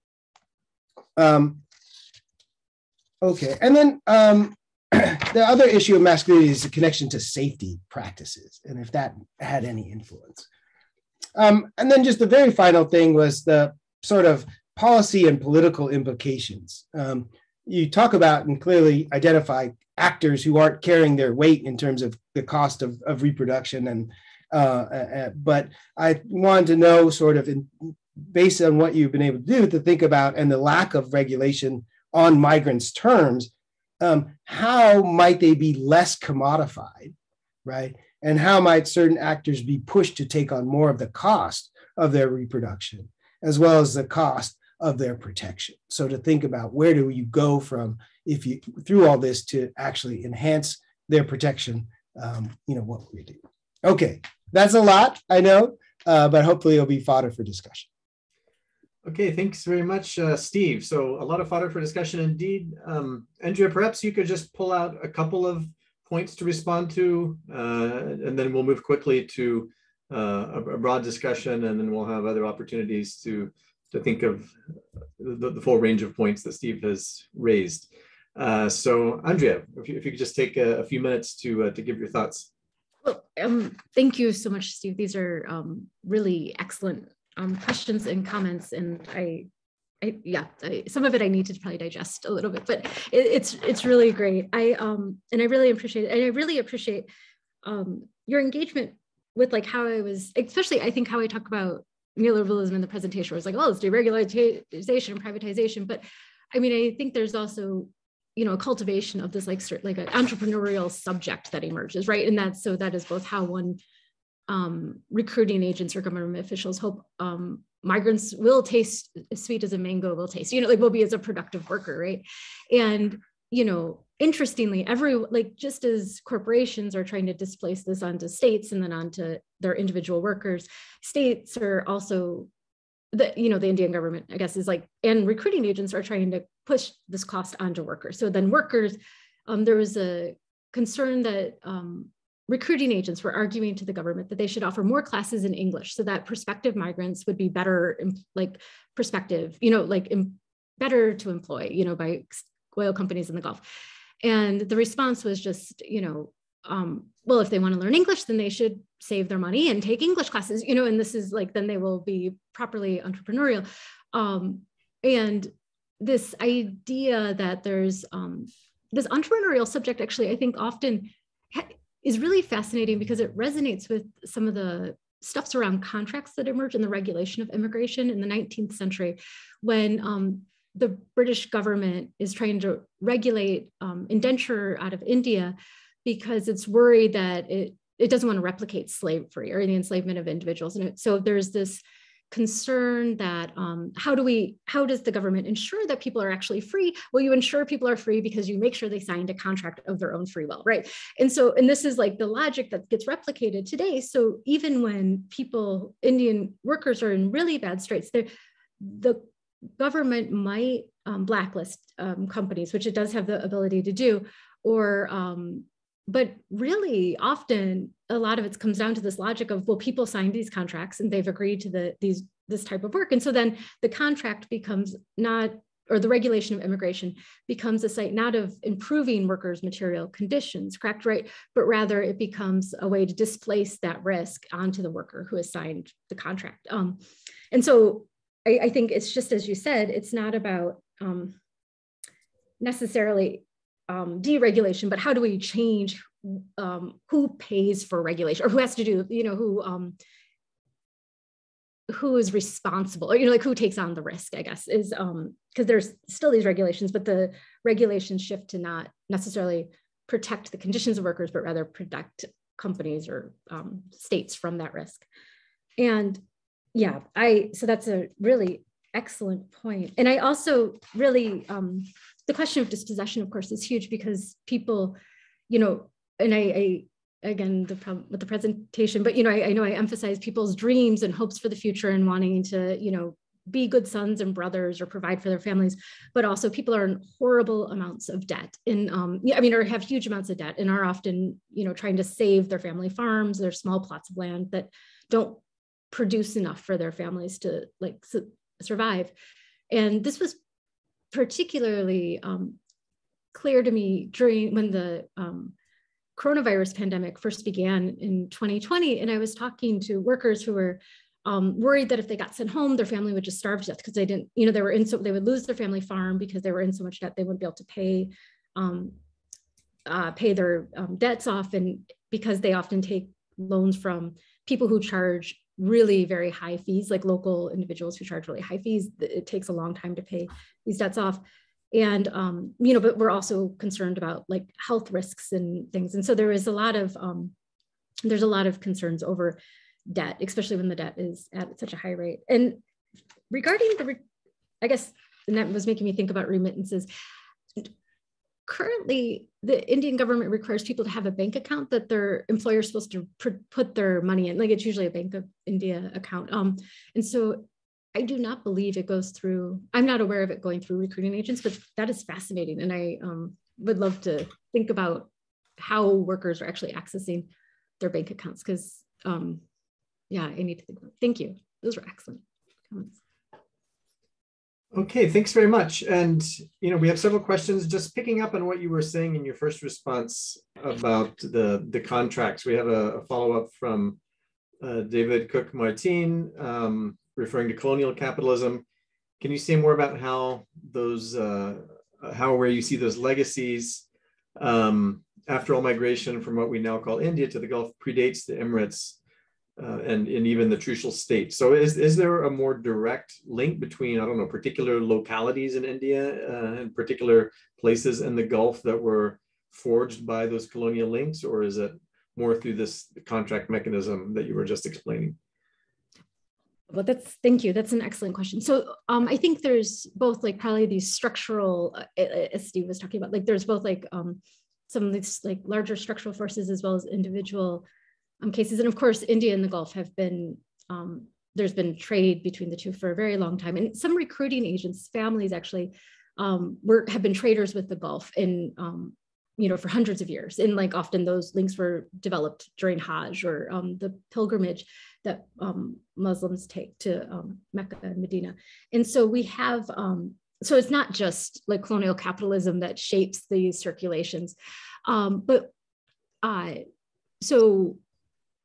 Okay, and then the other issue of masculinity is the connection to safety practices, and if that had any influence. And then just the very final thing was the sort of policy and political implications. You talk about and clearly identify actors who aren't carrying their weight in terms of the cost of reproduction, and but I wanted to know, sort of based on what you've been able to do, to think about, and the lack of regulation on migrants' terms, how might they be less commodified, right? And how might certain actors be pushed to take on more of the cost of their reproduction, as well as the cost of their protection? So to think about, where do you go from, if you through all this, to actually enhance their protection, what we do. Okay, that's a lot, I know, but hopefully it'll be fodder for discussion. Okay, thanks very much, Steve. So a lot of fodder for discussion indeed. Andrea, perhaps you could just pull out a couple of points to respond to, and then we'll move quickly to a broad discussion, and then we'll have other opportunities to think of the full range of points that Steve has raised. So Andrea, if you could just take a few minutes to give your thoughts. Well, thank you so much, Steve. These are really excellent questions and comments, and some of it I need to probably digest a little bit, but it's really great. And I really appreciate it. And I really appreciate your engagement with, like, how I was, especially I think how I talk about neoliberalism in the presentation, where it's like, oh, it's deregularization and privatization. But I mean, I think there's also, a cultivation of this like an entrepreneurial subject that emerges, right? And that is both how one recruiting agents or government officials hope migrants will taste as sweet as a mango will taste, will be as a productive worker, right? And, interestingly, just as corporations are trying to displace this onto states and then onto their individual workers, states are also, the Indian government, I guess, is like, and recruiting agents are trying to push this cost onto workers. So then workers, there was a concern that recruiting agents were arguing to the government that they should offer more classes in English so that prospective migrants would be better, better to employ, by oil companies in the Gulf. And the response was just, well, if they want to learn English, then they should save their money and take English classes, you know, and this is like, then they will be properly entrepreneurial. And this idea that there's this entrepreneurial subject, actually, I think often is really fascinating because it resonates with some of the stuffs around contracts that emerged in the regulation of immigration in the 19th century, when the British government is trying to regulate indenture out of India because it's worried that it doesn't want to replicate slavery or the enslavement of individuals. And so there's this concern that how does the government ensure that people are actually free? Well, you ensure people are free because you make sure they signed a contract of their own free will, right? And this is like the logic that gets replicated today. So even when Indian workers are in really bad straits, the government might blacklist companies, which it does have the ability to do, but really often a lot of it comes down to this logic of, well, people signed these contracts and they've agreed to this type of work. And so then the contract becomes or the regulation of immigration becomes a site not of improving workers' material conditions, correct, right? But rather it becomes a way to displace that risk onto the worker who has signed the contract. And so I think it's just, as you said, it's not about necessarily deregulation, but how do we change who pays for regulation, or who has to do, you know, who is responsible, or, you know, like who takes on the risk, I guess, is because there's still these regulations, but the regulations shift to not necessarily protect the conditions of workers, but rather protect companies or states from that risk. And yeah, so that's a really excellent point. And I also really, the question of dispossession, of course, is huge because people, you know, and I again, the problem with the presentation, but, you know, I know I emphasize people's dreams and hopes for the future and wanting to, you know, be good sons and brothers or provide for their families, but also people are in horrible amounts of debt and, or have huge amounts of debt and are often, you know, trying to save their family farms, their small plots of land that don't produce enough for their families to like survive. And this was particularly clear to me when the coronavirus pandemic first began in 2020. And I was talking to workers who were worried that if they got sent home, their family would just starve to death because they didn't, you know, they would lose their family farm because they were in so much debt, they wouldn't be able to pay their debts off. And because they often take loans from people who charge really very high fees, like local individuals who charge really high fees, it takes a long time to pay these debts off. And, you know, but we're also concerned about like health risks and things. And so there's a lot of concerns over debt, especially when the debt is at such a high rate. And regarding I guess, and that was making me think about remittances. Currently, the Indian government requires people to have a bank account that their employer is supposed to put their money in. Like it's usually a Bank of India account. And so I do not believe it goes through, I'm not aware of it going through recruiting agents, but that is fascinating. And I would love to think about how workers are actually accessing their bank accounts because, yeah, I need to think about it. Thank you. Those were excellent comments. Okay, thanks very much. And, you know, we have several questions just picking up on what you were saying in your first response about the contracts. We have a follow-up from David Cook Martin, referring to colonial capitalism. Can you say more about how those, where you see those legacies after all migration from what we now call India to the Gulf predates the Emirates and even the trucial state. So is there a more direct link between, I don't know, particular localities in India and particular places in the Gulf that were forged by those colonial links, or is it more through this contract mechanism that you were just explaining? Well, thank you. That's an excellent question. So I think there's both like probably these structural, as Steve was talking about, like there's both like some of these like larger structural forces as well as individual cases. And of course, India and the Gulf have been, there's been trade between the two for a very long time. And some recruiting agents, families actually have been traders with the Gulf in, you know, for hundreds of years. And like often those links were developed during Hajj or the pilgrimage that Muslims take to Mecca and Medina. And so we have, so it's not just like colonial capitalism that shapes these circulations, but so,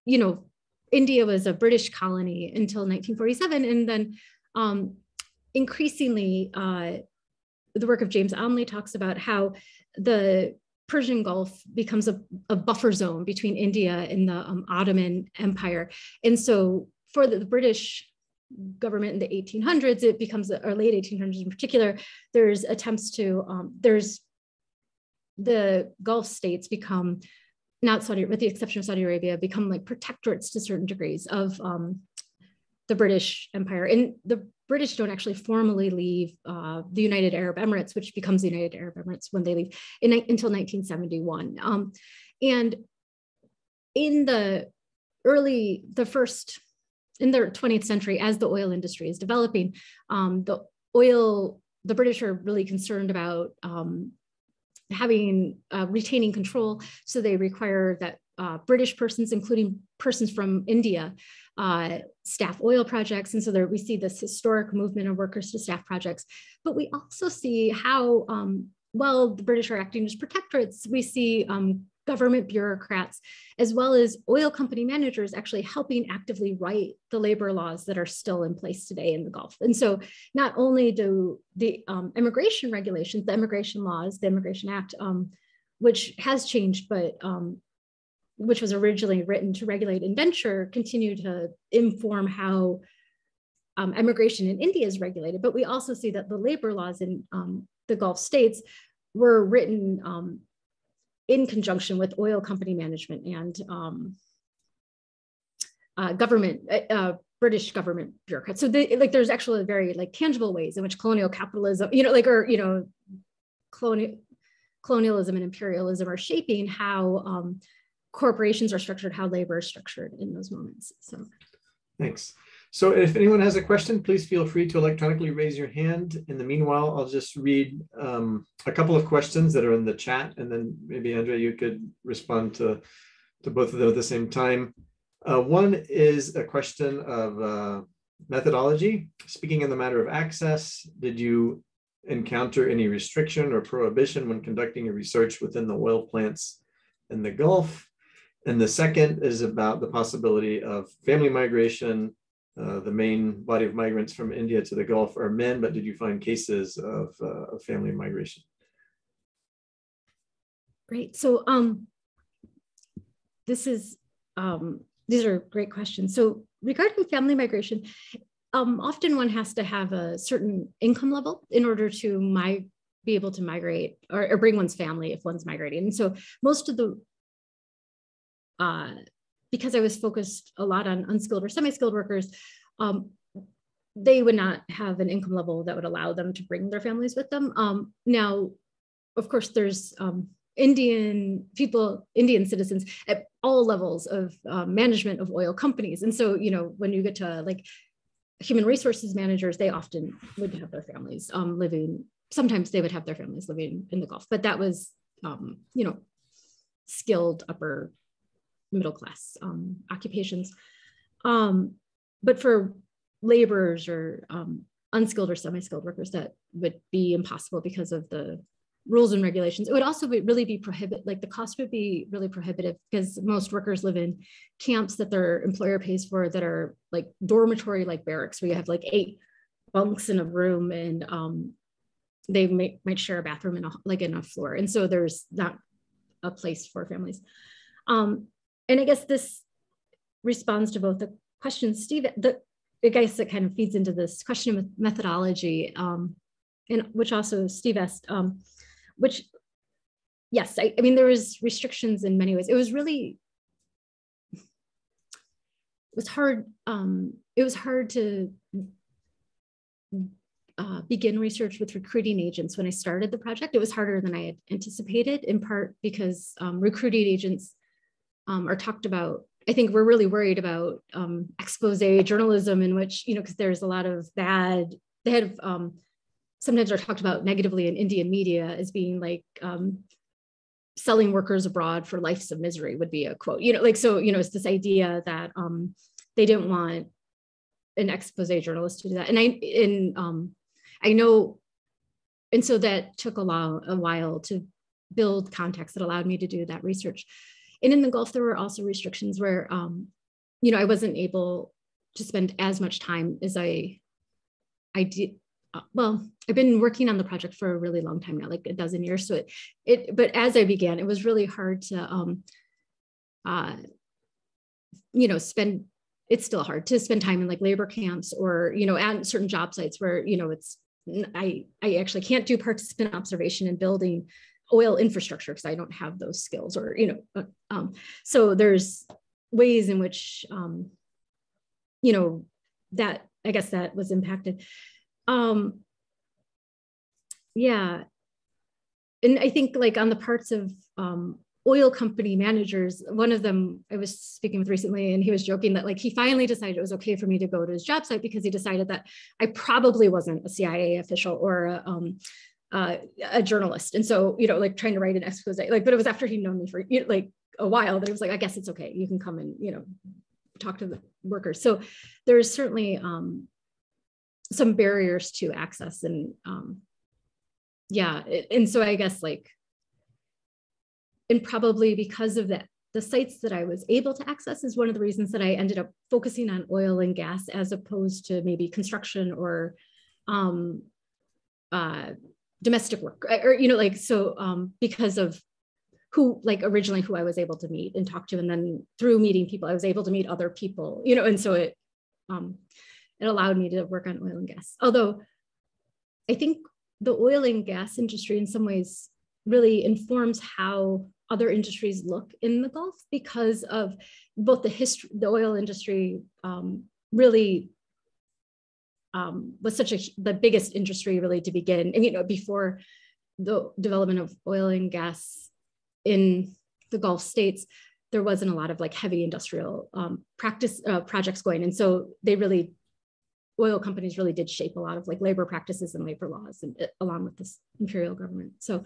you know, India was a British colony until 1947, and then increasingly, the work of James Onley talks about how the Persian Gulf becomes a buffer zone between India and the Ottoman Empire. And so for the British government in the 1800s, it becomes, or late 1800s in particular, there's attempts to, there's the Gulf states become, not Saudi, with the exception of Saudi Arabia, become like protectorates to certain degrees of the British Empire. And the British don't actually formally leave the United Arab Emirates, which becomes the United Arab Emirates when they leave until 1971. And in the 20th century, as the oil industry is developing, the British are really concerned about retaining control. So they require that British persons, including persons from India, staff oil projects. And so there we see this historic movement of workers to staff projects. But we also see how, while the British are acting as protectorates, we see government bureaucrats, as well as oil company managers, actually helping actively write the labor laws that are still in place today in the Gulf. And so not only do the immigration regulations, the immigration laws, the Immigration Act, which has changed, but which was originally written to regulate indenture, continue to inform how immigration in India is regulated. But we also see that the labor laws in the Gulf states were written in conjunction with oil company management and British government bureaucrats. So there's actually very tangible ways in which colonial capitalism, colonialism and imperialism are shaping how corporations are structured, how labor is structured in those moments. So, thanks. So if anyone has a question, please feel free to electronically raise your hand. In the meanwhile, I'll just read a couple of questions that are in the chat, and then maybe Andrea, you could respond to both of them at the same time. One is a question of methodology. Speaking in the matter of access, did you encounter any restriction or prohibition when conducting your research within the oil plants in the Gulf? And the second is about the possibility of family migration. The main body of migrants from India to the Gulf are men, but did you find cases of family migration? Great. So these are great questions. So regarding family migration, often one has to have a certain income level in order to be able to migrate or bring one's family if one's migrating. And so most of the because I was focused a lot on unskilled or semi-skilled workers, they would not have an income level that would allow them to bring their families with them. Now, of course, there's Indian citizens at all levels of management of oil companies. And so, when you get to human resources managers, they often would have their families living, sometimes they would have their families living in the Gulf, but that was, skilled upper middle class occupations. But for laborers or unskilled or semi-skilled workers, that would be impossible because of the rules and regulations. It would also really be the cost would be really prohibitive because most workers live in camps that their employer pays for that are dormitory barracks where you have 8 bunks in a room and they might share a bathroom in a floor. And so there's not a place for families. And I guess this responds to both the questions, Steve, I guess that kind of feeds into this question of methodology, and which also Steve asked, which, yes, I mean, there was restrictions in many ways. It was hard to begin research with recruiting agents when I started the project. It was harder than I had anticipated, in part because recruiting agents are talked about. I think we're really worried about expose journalism in which, because there's a lot of sometimes are talked about negatively in Indian media as being selling workers abroad for lives of misery would be a quote, it's this idea that they didn't want an expose journalist to do that. And I know, and so that took a while to build context that allowed me to do that research. And in the Gulf, there were also restrictions where, you know, I wasn't able to spend as much time as I did. Well, I've been working on the project for a really long time now, like a dozen years. So but as I began, it was really hard to, you know, it's still hard to spend time in like labor camps or, you know, at certain job sites where, you know, I actually can't do participant observation and building oil infrastructure because I don't have those skills, or, you know, so there's ways in which, you know, that, I guess that was impacted. Yeah. And I think like on the parts of oil company managers, one of them I was speaking with recently, and he was joking that like he finally decided it was okay for me to go to his job site because he decided that I probably wasn't a CIA official or a journalist. And so, you know, like trying to write an expose, like, but it was after he'd known me for like a while that it was like, I guess it's okay. You can come and, you know, talk to the workers. So there's certainly some barriers to access, and yeah. And so I guess like, and probably because of that, the sites that I was able to access is one of the reasons that I ended up focusing on oil and gas as opposed to maybe construction or domestic work, or, you know, like, so because of originally who I was able to meet and talk to, and then through meeting people, I was able to meet other people, you know, and so it allowed me to work on oil and gas. Although I think the oil and gas industry in some ways really informs how other industries look in the Gulf, because of both the history. The oil industry really was the biggest industry really to begin. And, you know, before the development of oil and gas in the Gulf states, there wasn't a lot of like heavy industrial projects going. And so oil companies really did shape a lot of like labor practices and labor laws, and along with this imperial government. So,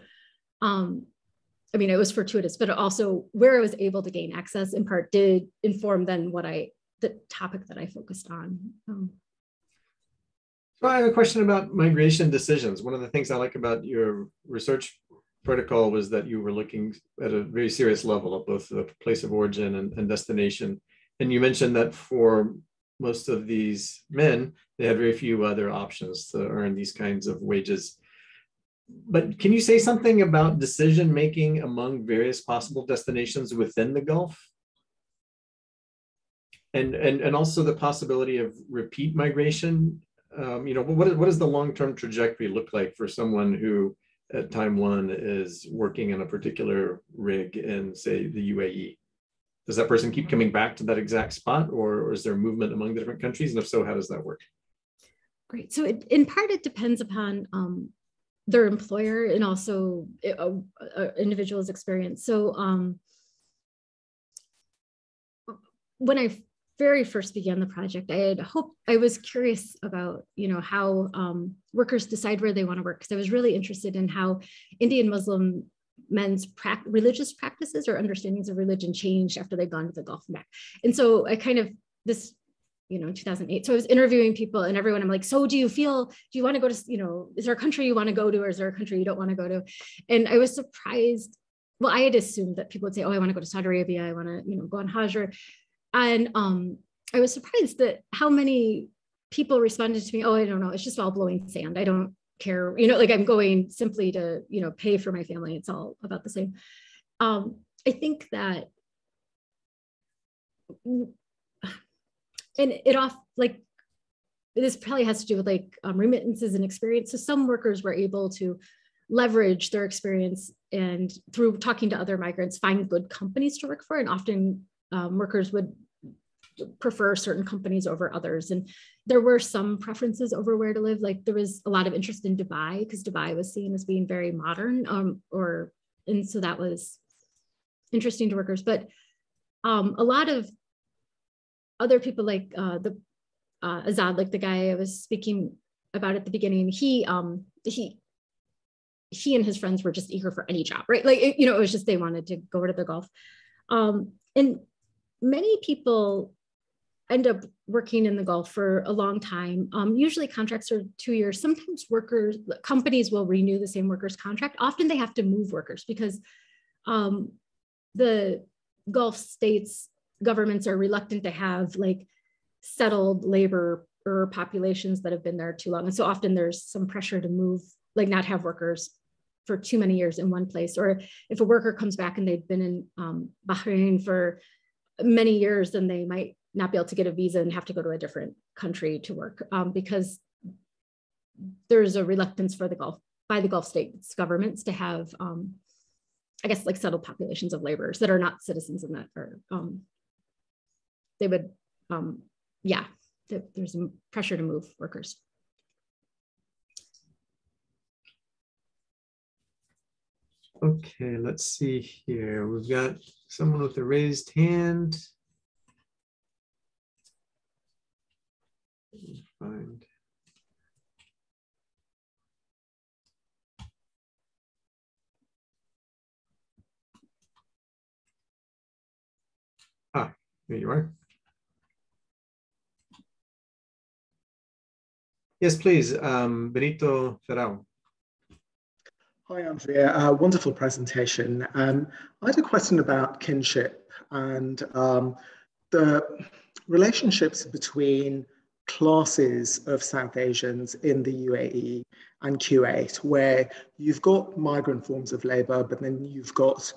I mean, it was fortuitous, but also where I was able to gain access in part did inform then the topic that I focused on. So I have a question about migration decisions. One of the things I like about your research protocol was that you were looking at a very serious level of both the place of origin and destination. And you mentioned that for most of these men, they had very few other options to earn these kinds of wages. But can you say something about decision-making among various possible destinations within the Gulf? And also the possibility of repeat migration? You know, what does the long-term trajectory look like for someone who at time one is working in a particular rig in, say, the UAE? Does that person keep coming back to that exact spot, or is there movement among the different countries? And if so, how does that work? Great. So in part, it depends upon their employer and also individual's experience. So when I very first began the project, I was curious about, you know, how workers decide where they want to work, because I was really interested in how Indian Muslim men's religious practices or understandings of religion changed after they'd gone to the Gulf and back. And so I kind of, you know, in 2008. So I was interviewing people and everyone, I'm like, so do you want to go to, you know, is there a country you want to go to, or is there a country you don't want to go to? And I was surprised. Well, I had assumed that people would say, oh, I want to go to Saudi Arabia. I want to, you know, go on Hajj. And I was surprised that how many people responded to me, oh, I don't know, it's just all blowing sand. I don't care, you know, like I'm going simply to, you know, pay for my family. It's all about the same. I think that, and this probably has to do with like remittances and experience. So some workers were able to leverage their experience and through talking to other migrants, find good companies to work for. And often workers would prefer certain companies over others. And there were some preferences over where to live. Like there was a lot of interest in Dubai because Dubai was seen as being very modern, and so that was interesting to workers. But a lot of other people like Azad, like the guy I was speaking about at the beginning, he and his friends were just eager for any job, right? Like, you know, it was just, they wanted to go to the Gulf. And many people end up working in the Gulf for a long time. Usually contracts are 2 years. Sometimes companies will renew the same workers contract. Often they have to move workers because the Gulf states governments are reluctant to have like settled labor or populations that have been there too long. And so often there's some pressure to move, like not have workers for too many years in one place. Or if a worker comes back and they've been in Bahrain for many years, then they might not be able to get a visa and have to go to a different country to work, because there's a reluctance for by the Gulf states governments to have, I guess, like settled populations of laborers that are not citizens in that, or they would, yeah, there's a pressure to move workers. Okay, let's see here. We've got someone with a raised hand. Find. Ah, here you are. Yes, please, Benito Ferrao. Hi, Andrea. Wonderful presentation. I had a question about kinship and the relationships between classes of South Asians in the UAE and Kuwait, where you've got migrant forms of labor, but then you've got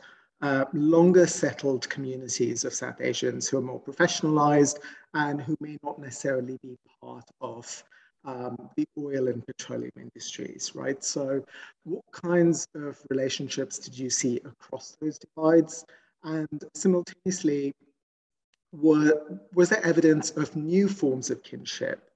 longer settled communities of South Asians who are more professionalized and who may not necessarily be part of the oil and petroleum industries, right? So what kinds of relationships did you see across those divides? And simultaneously, was there evidence of new forms of kinship,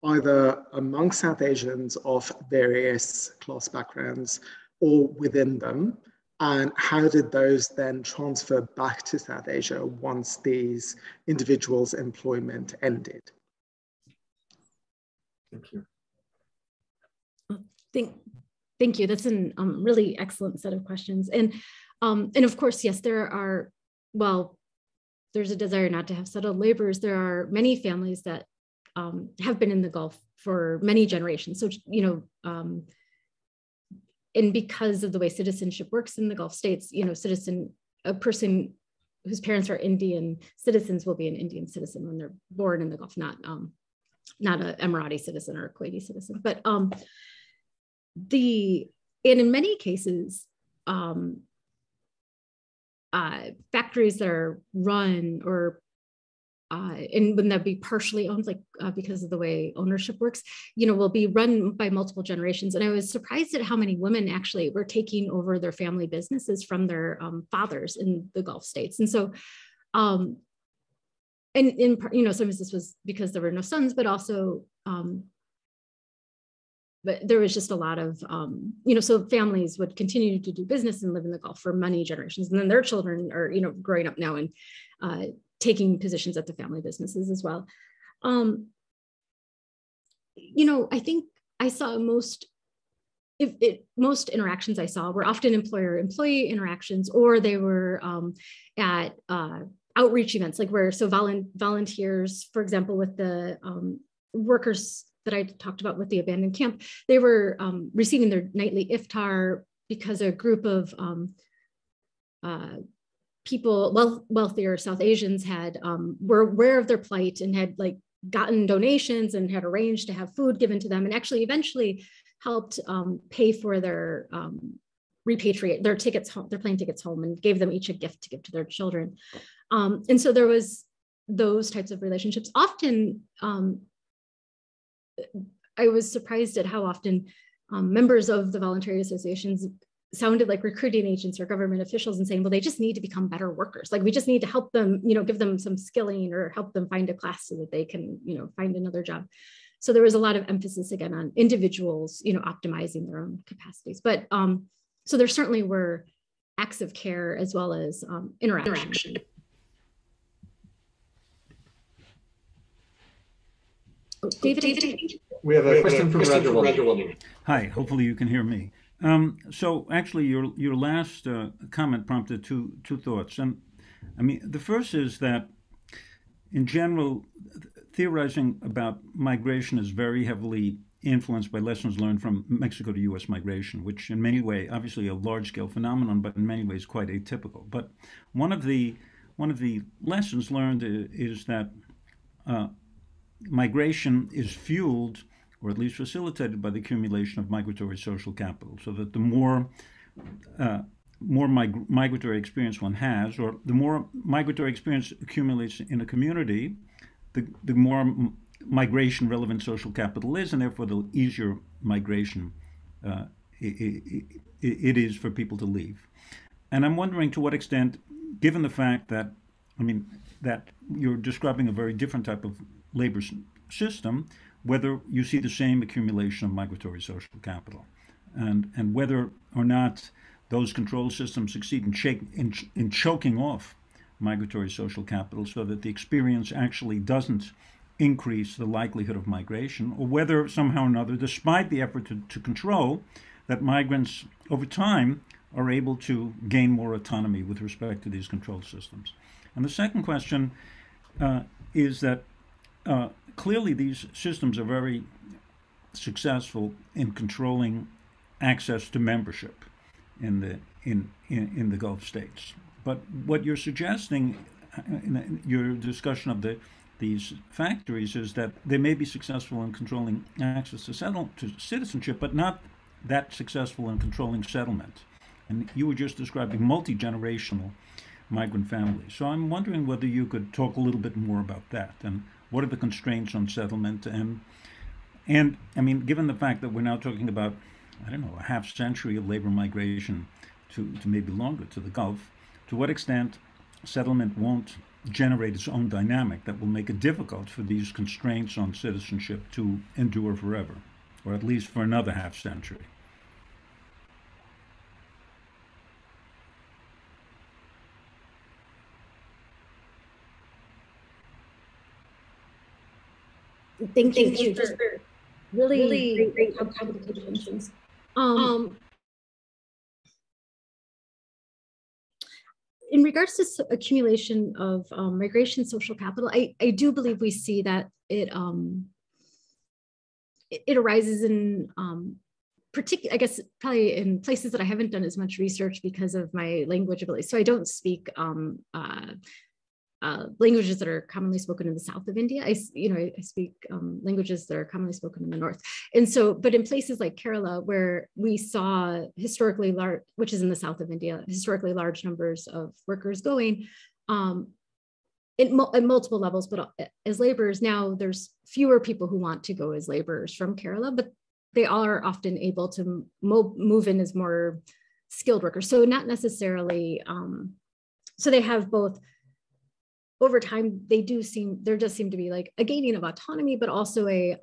either among South Asians of various class backgrounds or within them? And how did those then transfer back to South Asia once these individuals' employment ended? Thank you. Thank you. That's a really excellent set of questions. And of course, yes, there are, well, there's a desire not to have settled laborers. There are many families that have been in the Gulf for many generations. So, you know, and because of the way citizenship works in the Gulf states, you know, a person whose parents are Indian citizens will be an Indian citizen when they're born in the Gulf, not an Emirati citizen or a Kuwaiti citizen. But and in many cases, factories that are run or and wouldn't that be partially owned, like because of the way ownership works, you know, will be run by multiple generations. And I was surprised at how many women actually were taking over their family businesses from their fathers in the Gulf states. And so, and in, you know, sometimes this was because there were no sons, but also, but there was just a lot of, you know, so families would continue to do business and live in the Gulf for many generations. And then their children are, you know, growing up now and taking positions at the family businesses as well. You know, I think I saw most interactions I saw were often employer-employee interactions, or they were at outreach events, like where, so volunteers, for example, with the workers that I talked about with the abandoned camp, they were receiving their nightly iftar because a group of people, wealthier South Asians were aware of their plight and had like gotten donations and had arranged to have food given to them, and actually eventually helped pay for their repatriate their tickets home, their plane tickets home, and gave them each a gift to give to their children. And so there was those types of relationships. Often, I was surprised at how often members of the voluntary associations sounded like recruiting agents or government officials and saying, well, they just need to become better workers. Like we just need to help them, you know, give them some skilling or help them find a class so that they can, you know, find another job. So there was a lot of emphasis again on individuals, you know, optimizing their own capacities. But so there certainly were acts of care as well as interaction. Oh, David? We have a question from Roger. Hi, hopefully you can hear me. So actually your last comment prompted two thoughts. And I mean, the first is that in general, theorizing about migration is very heavily influenced by lessons learned from Mexico to US migration, which in many ways, obviously a large scale phenomenon, but in many ways quite atypical. But one of the one of the lessons learned is that migration is fueled, or at least facilitated, by the accumulation of migratory social capital, so that the more migratory experience one has, or the more migratory experience accumulates in a community, the more migration relevant social capital is, and therefore the easier migration it is for people to leave. And I'm wondering to what extent, given the fact that, that you're describing a very different type of labor system, whether you see the same accumulation of migratory social capital, and whether or not those control systems succeed in choking off migratory social capital so that the experience actually doesn't increase the likelihood of migration, or whether somehow or another, despite the effort to control, that migrants over time are able to gain more autonomy with respect to these control systems. And the second question is that clearly these systems are very successful in controlling access to membership in the Gulf states. But what you're suggesting in your discussion of these factories is that they may be successful in controlling access to citizenship, but not that successful in controlling settlement. And you were just describing multi-generational migrant families. So I'm wondering whether you could talk a little bit more about that, and what are the constraints on settlement, and given the fact that we're now talking about, I don't know, a half century of labor migration to maybe longer to the Gulf, to what extent settlement won't generate its own dynamic that will make it difficult for these constraints on citizenship to endure forever, or at least for another half century. Thank you for really great contributions. In regards to accumulation of migration social capital, I do believe we see that it arises in I guess probably in places that I haven't done as much research because of my language ability. So I don't speak languages that are commonly spoken in the south of India. I speak languages that are commonly spoken in the north. And so, but in places like Kerala, where we saw historically large, which is in the south of India, historically large numbers of workers going at multiple levels, but as laborers, now there's fewer people who want to go as laborers from Kerala, but they are often able to move in as more skilled workers. So not necessarily, so they have both. Over time, there does seem to be like a gaining of autonomy, but also a,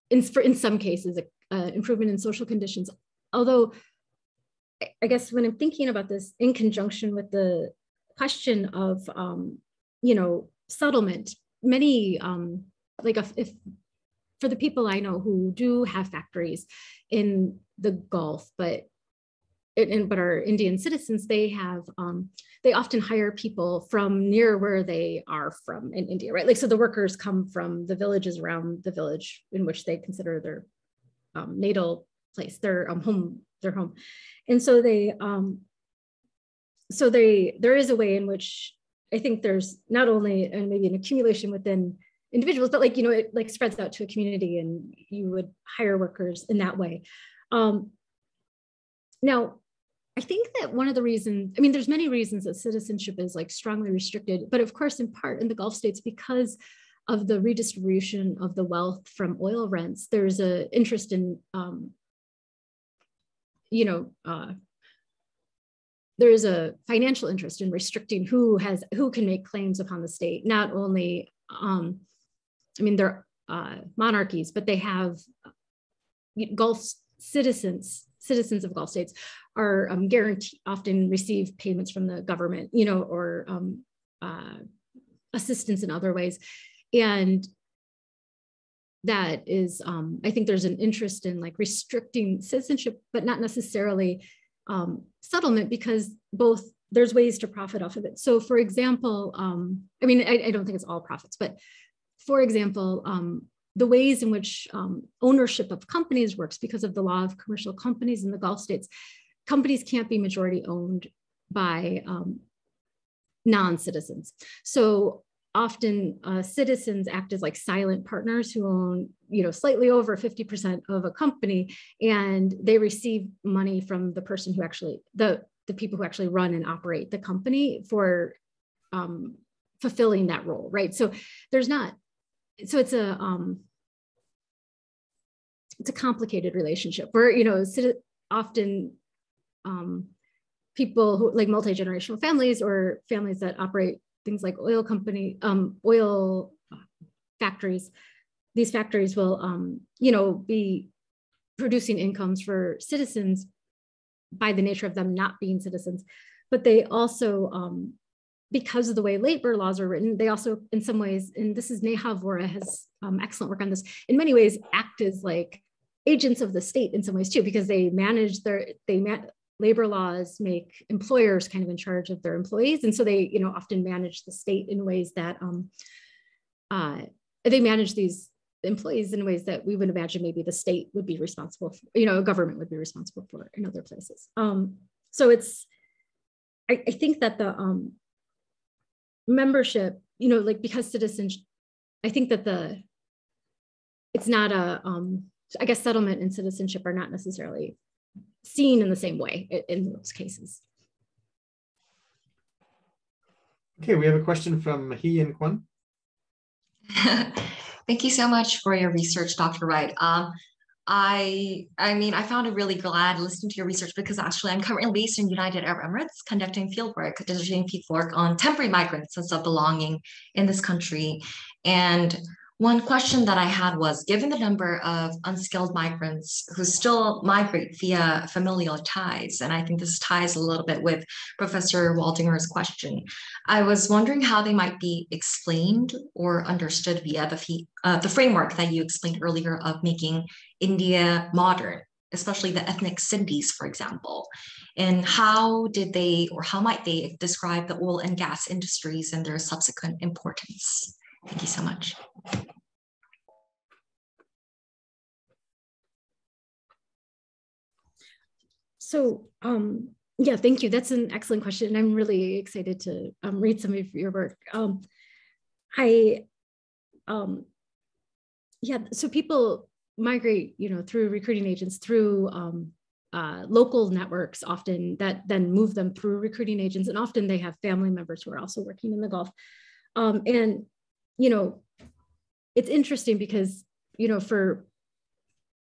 in some cases, improvement in social conditions. Although, I guess when I'm thinking about this in conjunction with the question of, settlement, many, if for the people I know who do have factories in the Gulf, but are Indian citizens, they have, they often hire people from near where they are from in India, right? Like, so the workers come from the villages around the village in which they consider their natal place, their home. And so there is a way in which I think there's not only maybe an accumulation within individuals, but it like spreads out to a community, and you would hire workers in that way. Now, I think that one of the reasons, there's many reasons that citizenship is like strongly restricted, but of course, in part in the Gulf states, because of the redistribution of the wealth from oil rents, there's an interest in, there is a financial interest in restricting who can make claims upon the state. Not only, they're monarchies, but they have Gulf citizens of Gulf states are guaranteed, often receive payments from the government, or assistance in other ways. And that is, I think there's an interest in like restricting citizenship, but not necessarily settlement, because there's ways to profit off of it. So for example, I don't think it's all profits, but for example, the ways in which ownership of companies works because of the law of commercial companies in the Gulf states, companies can't be majority owned by non-citizens. So often citizens act as like silent partners who own, slightly over 50% of a company, and they receive money from the person who actually, the people who actually run and operate the company for fulfilling that role, right? So there's not, so it's a complicated relationship where, often people who like multi-generational families or families that operate things like oil factories, these factories will, be producing incomes for citizens by the nature of them not being citizens. But they also, because of the way labor laws are written, they also, in some ways, and this is Neha Vora has excellent work on this, in many ways act as like agents of the state in some ways too, because they manage labor laws make employers kind of in charge of their employees. And so they, often manage the state in ways that they manage these employees in ways that we would imagine maybe the state would be responsible for, a government would be responsible for in other places. So I think that the membership, like because citizens, I think that it's not I guess settlement and citizenship are not necessarily seen in the same way in those cases. Okay, we have a question from Hee and Kwan. Thank you so much for your research, Dr. Wright. I found it really glad listening to your research because actually I'm currently based in United Arab Emirates conducting fieldwork, digital fieldwork on temporary migrants sense of belonging in this country. And one question that I had was, given the number of unskilled migrants who still migrate via familial ties, and I think this ties a little bit with Professor Waldinger's question, I was wondering how they might be explained or understood via the framework that you explained earlier of making India modern, especially the ethnic Sindhis, for example. And how might they describe the oil and gas industries and their subsequent importance? Thank you so much. So, yeah, thank you. That's an excellent question. I'm really excited to read some of your work. So people migrate, through recruiting agents, through local networks often that then move them through recruiting agents. And often they have family members who are also working in the Gulf. And it's interesting because, for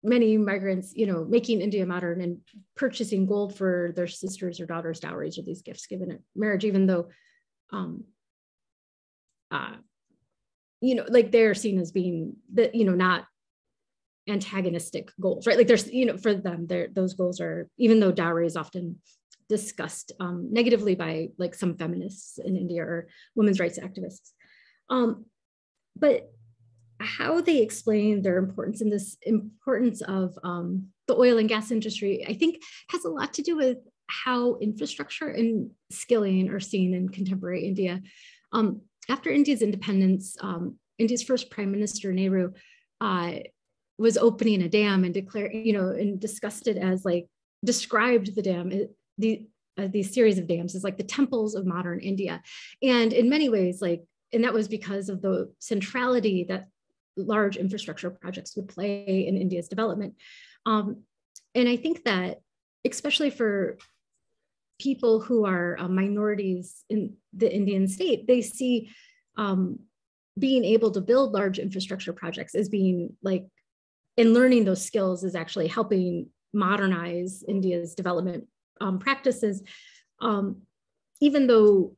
many migrants, making India modern and purchasing gold for their sisters or daughters' dowries or these gifts given at marriage, even though, like they're seen as being not antagonistic goals, right? Like there's, for them, those goals are, even though dowry is often discussed negatively by like some feminists in India or women's rights activists. But how they explain their importance and this importance of the oil and gas industry, I think has a lot to do with how infrastructure and skilling are seen in contemporary India. After India's independence, India's first Prime Minister, Nehru, was opening a dam and declared, and discussed it as like, described the dam, these series of dams as like the temples of modern India. And in many ways, and that was because of the centrality that large infrastructure projects would play in India's development. And I think that, especially for people who are minorities in the Indian state, they see being able to build large infrastructure projects as being like, and learning those skills is actually helping modernize India's development practices, even though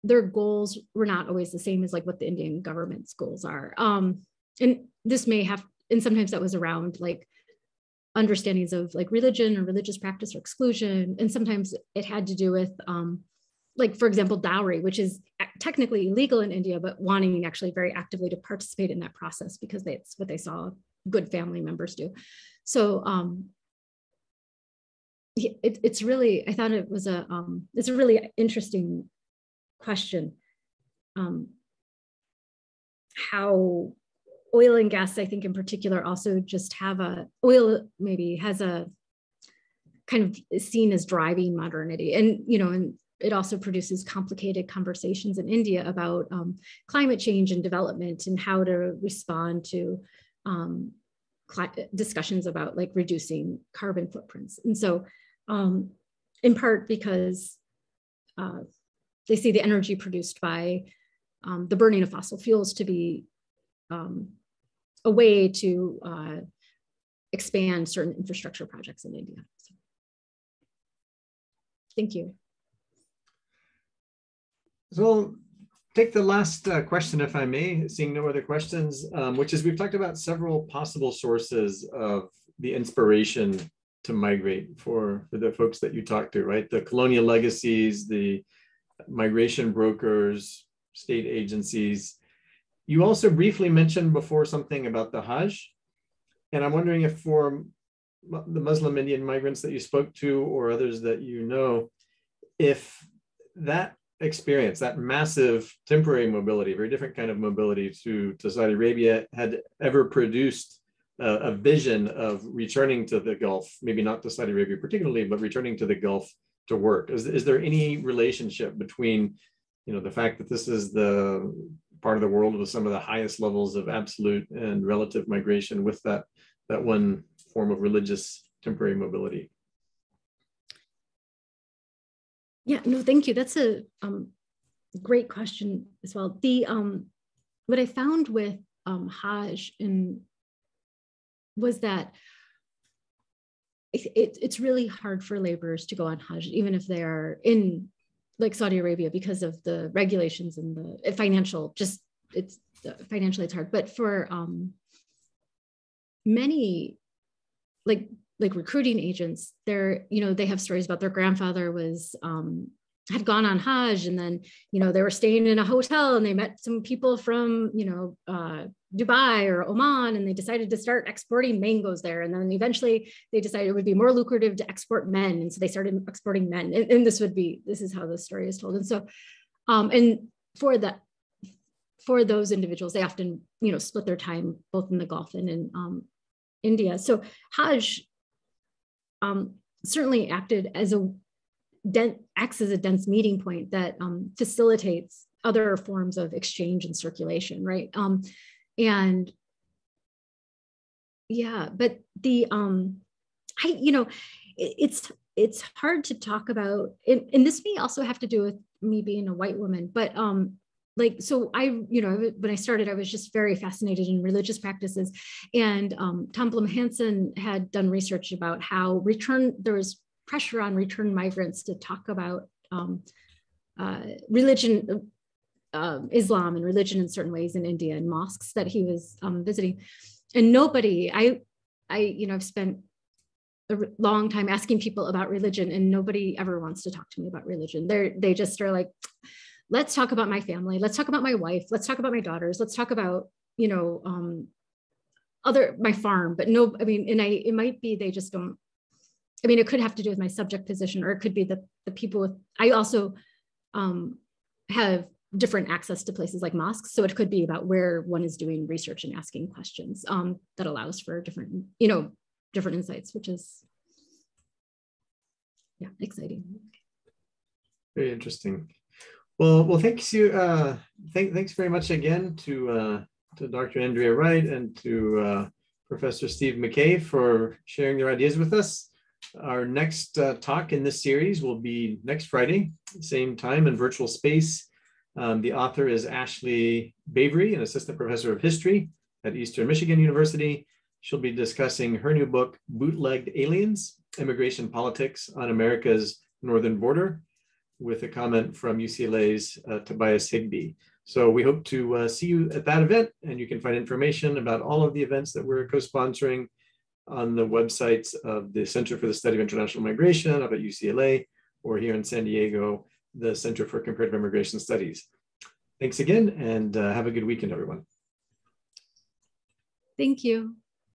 their goals were not always the same as like what the Indian government's goals are. And this may have, and sometimes that was around like understandings of like religion or religious practice or exclusion. And sometimes it had to do with like, for example, dowry, which is technically illegal in India, but wanting actually very actively to participate in that process because it's what they saw good family members do. So it's really, I thought it was it's a really interesting question. How oil and gas, I think in particular, also just have oil maybe has a kind of seen as driving modernity. And, and it also produces complicated conversations in India about climate change and development and how to respond to discussions about like reducing carbon footprints. And so in part because they see the energy produced by the burning of fossil fuels to be a way to expand certain infrastructure projects in India. So, thank you. So I'll take the last question, if I may, seeing no other questions, which is we've talked about several possible sources of the inspiration to migrate for the folks that you talk to, right? The colonial legacies, the migration brokers, state agencies. You also briefly mentioned before something about the Hajj. And I'm wondering if for the Muslim Indian migrants that you spoke to or others that you know, if that experience, that massive temporary mobility, very different kind of mobility to Saudi Arabia, had ever produced a vision of returning to the Gulf, maybe not to Saudi Arabia particularly, but returning to the Gulf to work. Is there any relationship between, the fact that this is the part of the world with some of the highest levels of absolute and relative migration with that one form of religious temporary mobility? Yeah, no, thank you. That's a great question as well. The what I found with Hajj was that it's really hard for laborers to go on Hajj, even if they are in like Saudi Arabia, because of the regulations and the financial. Financially it's hard. But for many like recruiting agents, they have stories about their grandfather had gone on Hajj, and then, they were staying in a hotel and they met some people from, Dubai or Oman, and they decided to start exporting mangoes there. And then eventually they decided it would be more lucrative to export men. And so they started exporting men. And this is how the story is told. And so, and for those individuals, they often, split their time both in the Gulf and in India. So Hajj certainly acts as a dense meeting point that facilitates other forms of exchange and circulation, right? And yeah, but the it's hard to talk about, and this may also have to do with me being a white woman, but so when I started, I was just very fascinated in religious practices, and Tom Blum-Hansen had done research about how there was pressure on return migrants to talk about religion, Islam and religion in certain ways in India and mosques that he was visiting. And I've spent a long time asking people about religion, and nobody ever wants to talk to me about religion. They just are like, let's talk about my family. Let's talk about my wife. Let's talk about my daughters. Let's talk about, my farm. But no, it might be they just don't. It could have to do with my subject position, or it could be the people with. I also have different access to places like mosques, so it could be about where one is doing research and asking questions that allows for different insights, which is exciting. Very interesting. Well, thanks you. Thanks very much again to Dr. Andrea Wright and to Professor Steve McKay for sharing their ideas with us. Our next talk in this series will be next Friday, same time and virtual space. The author is Ashley Bavery, an assistant professor of history at Eastern Michigan University. She'll be discussing her new book, Bootlegged Aliens, Immigration Politics on America's Northern Border, with a comment from UCLA's Tobias Higbee. So we hope to see you at that event, and you can find information about all of the events that we're co-sponsoring on the websites of the Center for the Study of International Migration up at UCLA, or here in San Diego, the Center for Comparative Immigration Studies. Thanks again, and have a good weekend, everyone. Thank you.